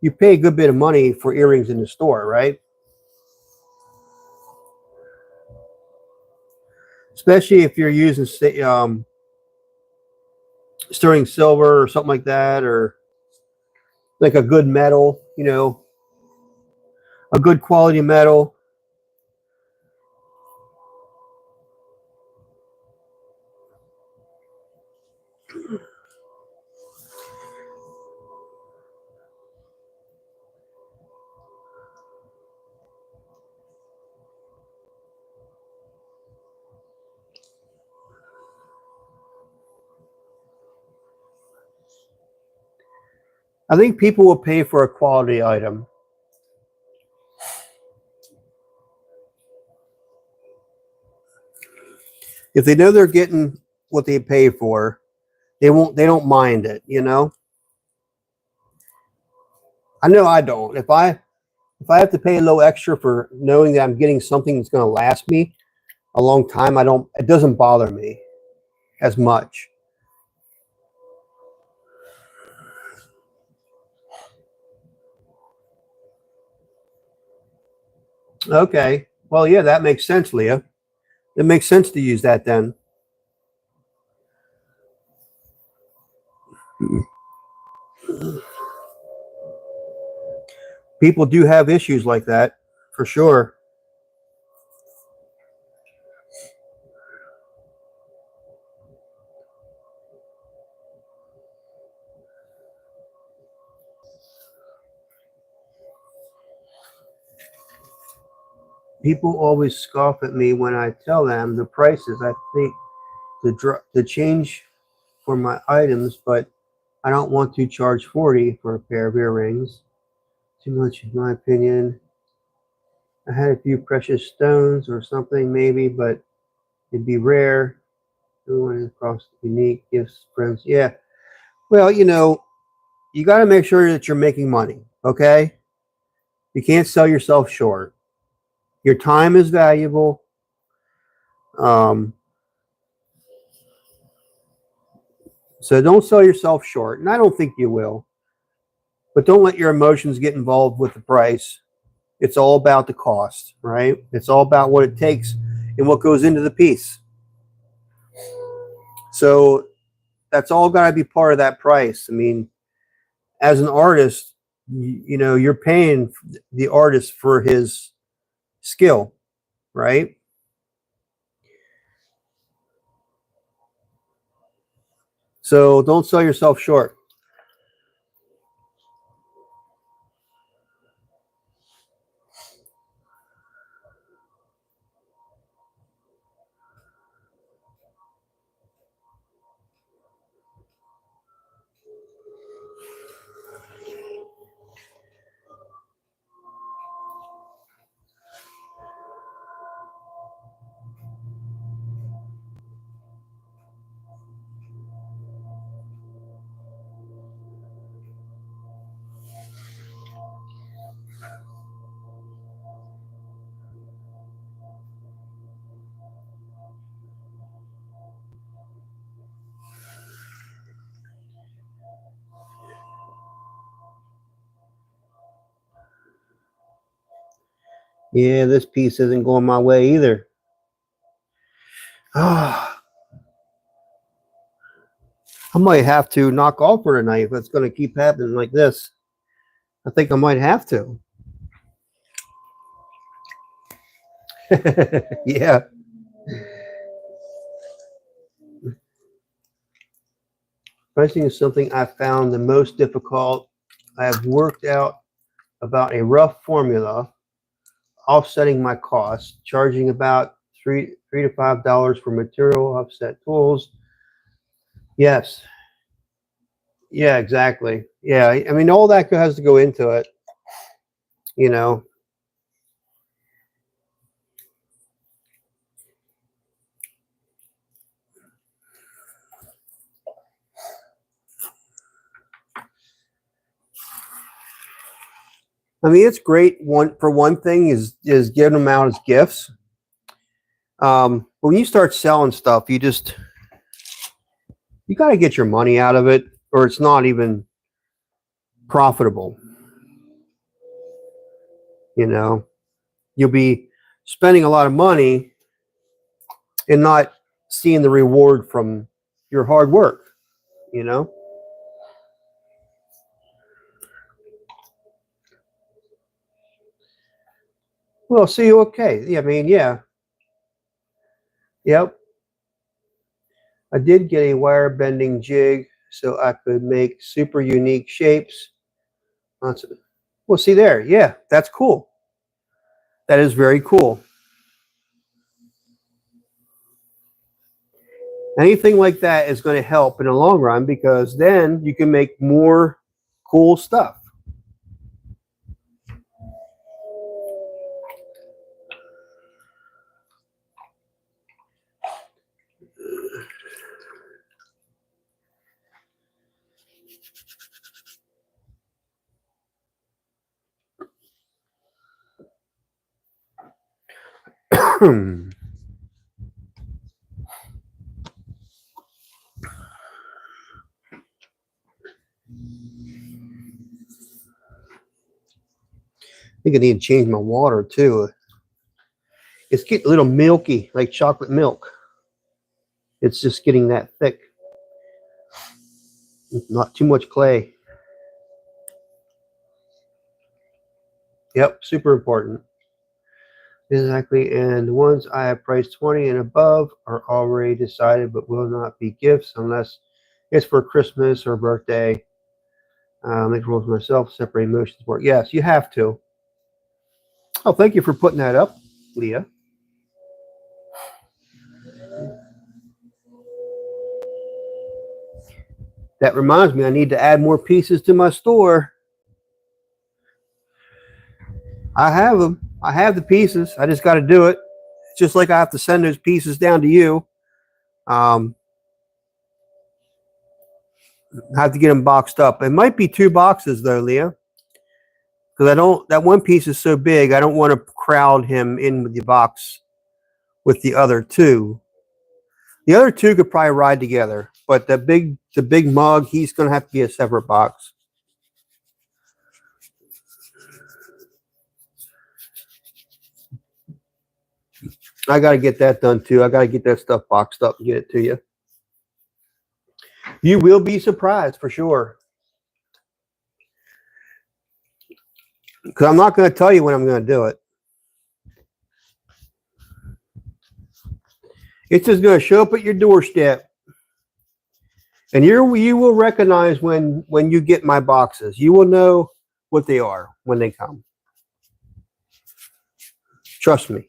a good bit of money for earrings in the store, right? Especially if you're using sterling silver or something like that, or like a good metal, a good quality metal. I think people will pay for a quality item. If they know they're getting what they pay for, they don't mind it. I know I don't. If I have to pay a little extra for knowing that I'm getting something that's going to last me a long time, it doesn't bother me as much. Okay. Well, yeah, that makes sense, Leah. It makes sense to use that then. People do have issues like that, for sure. People always scoff at me when I tell them the prices. I think the change for my items, but I don't want to charge 40 for a pair of earrings. Too much, in my opinion. I had a few precious stones or something, maybe, but it'd be rare. Going across unique gifts, friends. Yeah. Well, you got to make sure that you're making money. Okay. You can't sell yourself short. Your time is valuable. Um, so don't sell yourself short. And I don't think you will. But don't let your emotions get involved with the price. It's all about the cost, right? It's all about what it takes and what goes into the piece. So that's all got to be part of that price. I mean, as an artist, you're paying the artist for his skill, right? So don't sell yourself short. Yeah, this piece isn't going my way either. I might have to knock off for tonight if it's going to keep happening like this. I think I might have to. Yeah. Pricing is something I found the most difficult. I have worked out about a rough formula, offsetting my costs, charging about $3 to $5 for material, offset tools. Yes. Yeah, exactly. Yeah, I mean, all that has to go into it, you know. I mean, it's great. One thing is giving them out as gifts. But when you start selling stuff, you got to get your money out of it, or it's not even profitable. You know, you'll be spending a lot of money and not seeing the reward from your hard work. You know. Well, see, okay. Yeah, I mean, yeah, yep. I did get a wire bending jig so I could make super unique shapes. Well, see there. Yeah, that's cool. That is very cool. Anything like that is going to help in the long run because then you can make more cool stuff. I think I need to change my water too. It's getting a little milky, like chocolate milk. It's just getting that thick. Not too much clay. Yep, super important. Exactly, and the ones I have priced 20 and above are already decided, but will not be gifts unless it's for Christmas or birthday. Make rules myself, separate emotions work. Yes, you have to. Oh, thank you for putting that up, Leah. That reminds me, I need to add more pieces to my store. I have them. I have the pieces. I just got to do it. It's just like I have to send those pieces down to you. I have to get them boxed up. It might be 2 boxes though, Leah, because I don't. That one piece is so big. I don't want to crowd him in with the box with the other two. The other two could probably ride together, but the big mug, he's going to have to be a separate box. I got to get that done too. I got to get that stuff boxed up and get it to you. You will be surprised for sure. Because I'm not going to tell you when I'm going to do it. It's just going to show up at your doorstep. And you will recognize when you get my boxes. You will know what they are when they come. Trust me.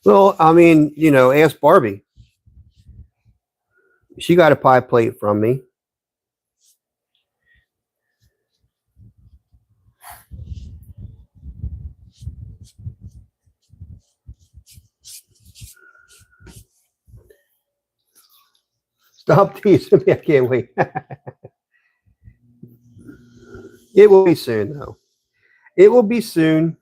Well, I mean, ask Barbie. She got a pie plate from me. Stop teasing me. I can't wait. It will be soon, though. It will be soon.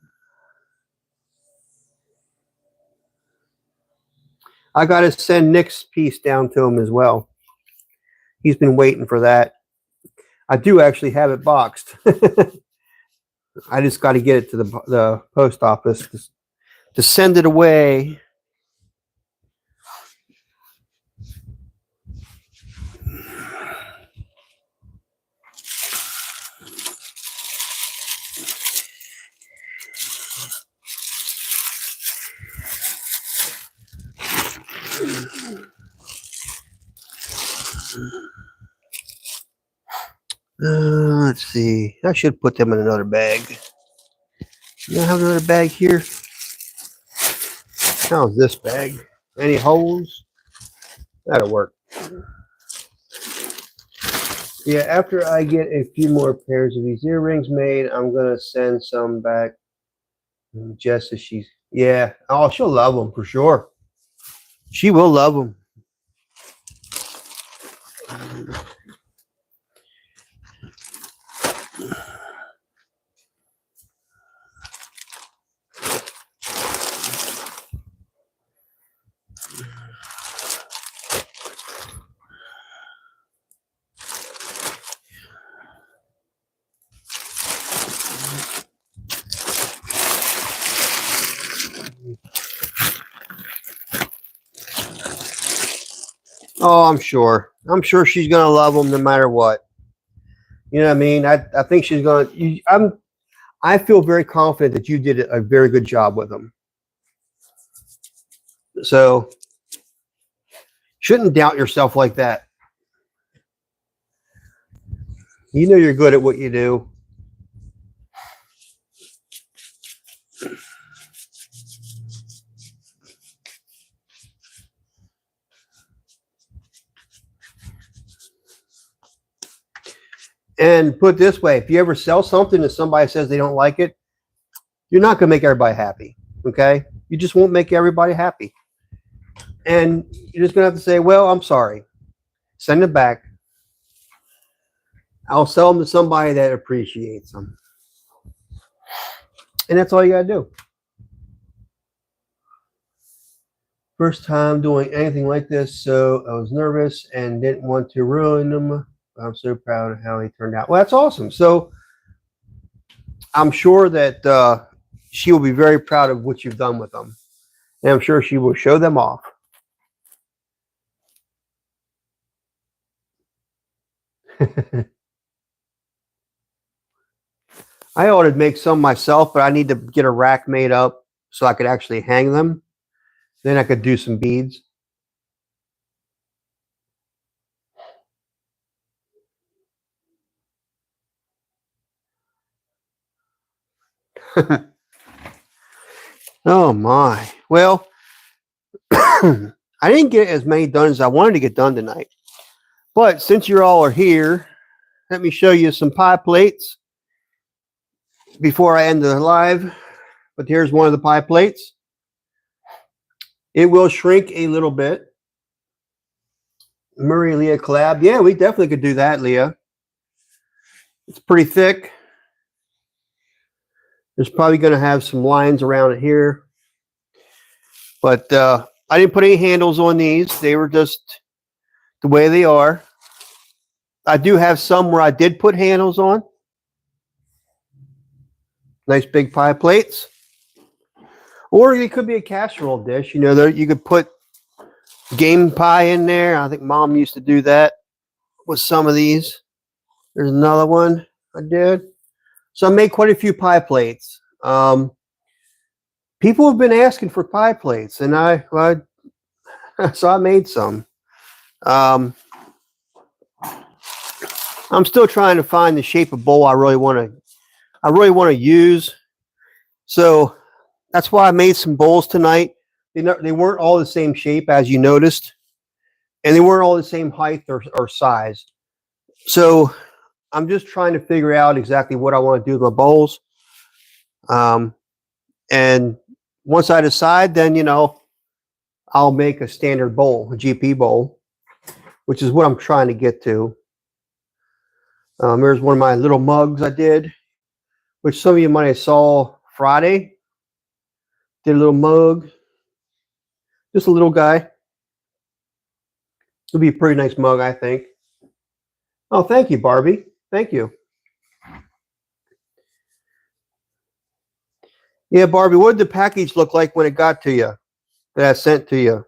I got to send Nick's piece down to him as well. He's been waiting for that. I do actually have it boxed. I just got to get it to the post office to send it away. Let's see. I should put them in another bag. You have another bag here? How's this bag? Any holes? That'll work. Yeah, after I get a few more pairs of these earrings made, I'm gonna send some back. Jess, she's yeah. Oh, she'll love them for sure. She will love them. Oh, I'm sure. I'm sure she's gonna love them no matter what. You know what I mean? I think she's gonna. I feel very confident that you did a very good job with them. So shouldn't doubt yourself like that. You know you're good at what you do. And put it this way, if you ever sell something and somebody says they don't like it, you're not going to make everybody happy. Okay? You just won't make everybody happy. And you're just going to have to say, well, I'm sorry. Send it back. I'll sell them to somebody that appreciates them. And that's all you got to do. First time doing anything like this, so I was nervous and didn't want to ruin them. I'm so proud of how he turned out. Well, that's awesome. So I'm sure that she will be very proud of what you've done with them. And I'm sure she will show them off. I ought to make some myself, but I need to get a rack made up so I could actually hang them. Then I could do some beads. Oh my. Well, I didn't get as many done as I wanted to get done tonight. But since you all are here, let me show you some pie plates before I end the live. But here's one of the pie plates. It will shrink a little bit. Murray Leah collab. Yeah, we definitely could do that, Leah. It's pretty thick. There's probably going to have some lines around it here. But I didn't put any handles on these. They were just the way they are. I do have some where I did put handles on. Nice big pie plates. Or it could be a casserole dish. You know, you could put game pie in there. I think Mom used to do that with some of these. There's another one I did. So I made quite a few pie plates. People have been asking for pie plates, and so I made some. I'm still trying to find the shape of bowl I really want to use. So that's why I made some bowls tonight. They weren't all the same shape, as you noticed, and they weren't all the same height or size. So I'm just trying to figure out exactly what I want to do with my bowls. And once I decide, then, I'll make a standard bowl, a GP bowl, which is what I'm trying to get to. There's one of my little mugs I did, which some of you might have saw Friday. Did a little mug, just a little guy. It'll be a pretty nice mug, I think. Oh, thank you, Barbie. Thank you. Yeah, Barbie, what did the package look like when it got to you? That I sent to you?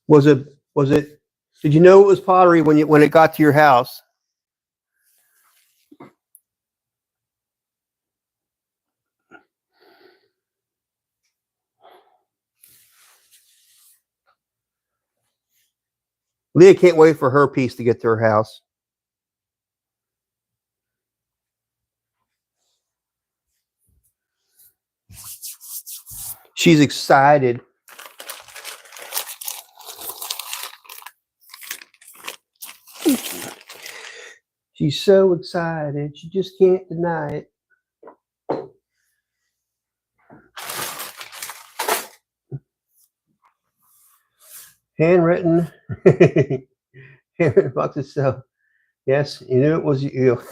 Was it did you know it was pottery when it got to your house? Leah can't wait for her piece to get to her house. She's excited. She's so excited. She just can't deny it. Handwritten. Handwritten boxes. So, yes, you knew it was you.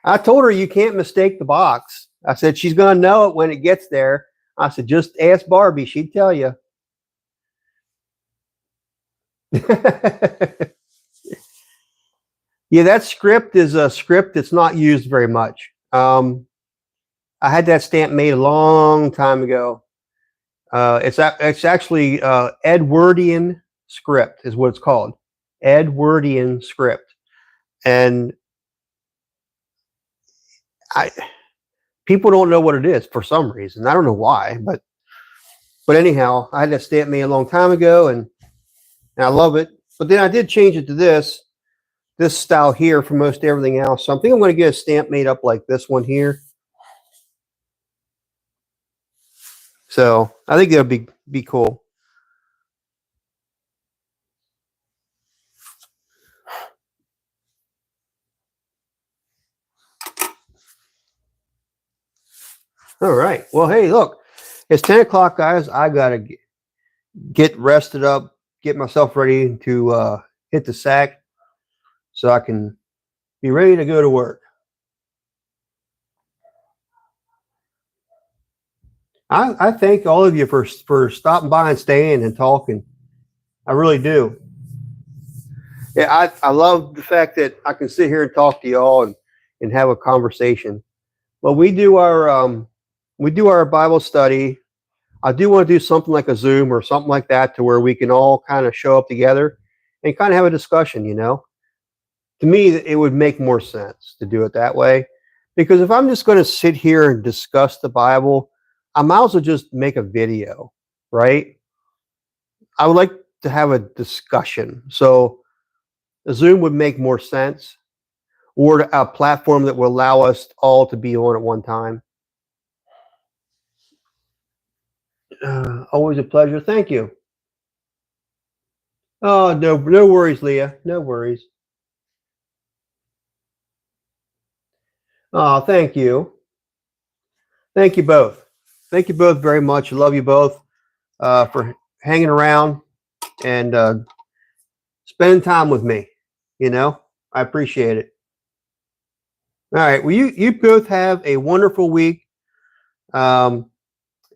I told her you can't mistake the box. I said she's going to know it when it gets there. I said, just ask Barbie. She'd tell you. Yeah, that script is a script that's not used very much. I had that stamp made a long time ago. It's actually Edwardian script is what it's called. Edwardian script, and I people don't know what it is for some reason. I don't know why, but anyhow, I had that stamp made a long time ago, and I love it. But then I did change it to this style here for most everything else. So I think I'm going to get a stamp made up like this one here. So I think that'll be cool. All right. Well, hey, look, it's 10 o'clock, guys. I gotta get rested up, get myself ready to hit the sack, so I can be ready to go to work. I thank all of you for stopping by and staying and talking. I really do. Yeah, I love the fact that I can sit here and talk to y'all and have a conversation. Well, we do our Bible study. I do want to do something like a Zoom or something like that to where we can all kind of show up together and kind of have a discussion, you know. To me, it would make more sense to do it that way. Because if I'm just going to sit here and discuss the Bible, I might as well just make a video, right? I would like to have a discussion. So a Zoom would make more sense, or a platform that will allow us all to be on at one time. Always a pleasure. Thank you. Oh, no worries, Leah. No worries. Oh, thank you. Thank you both. Thank you both very much. I love you both for hanging around and spending time with me. You know, I appreciate it. All right. Well, you both have a wonderful week. Um,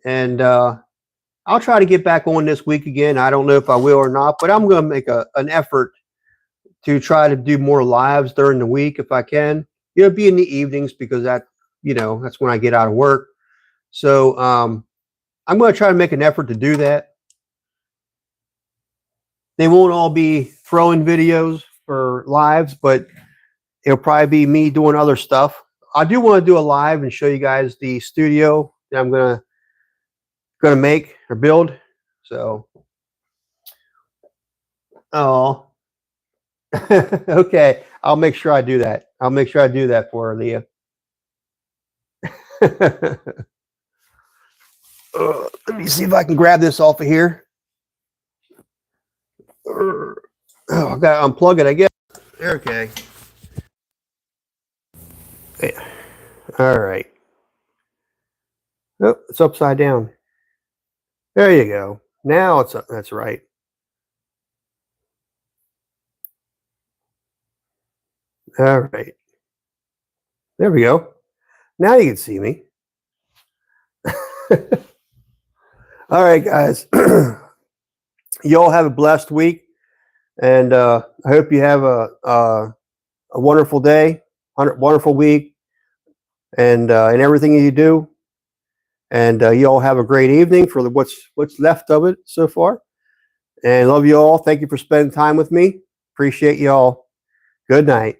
and I'll try to get back on this week again. I don't know if I will or not, but I'm going to make an effort to try to do more lives during the week if I can. It'll be in the evenings because that's when I get out of work. So I'm going to try to make an effort to do that. They won't all be throwing videos for lives, but it'll probably be me doing other stuff. I do want to do a live and show you guys the studio that I'm gonna make or build. So, oh, okay. I'll make sure I do that. I'll make sure I do that for her, Leah. Let me see if I can grab this off of here. Oh, I gotta unplug it, I guess. Okay. All right. Oh, it's upside down. There you go. Now it's up. That's right. All right. There we go. Now you can see me. All right, guys. You all have a blessed week, and I hope you have a wonderful day, wonderful week, and everything you do. And you all have a great evening for what's left of it so far. And love you all. Thank you for spending time with me. Appreciate you all. Good night.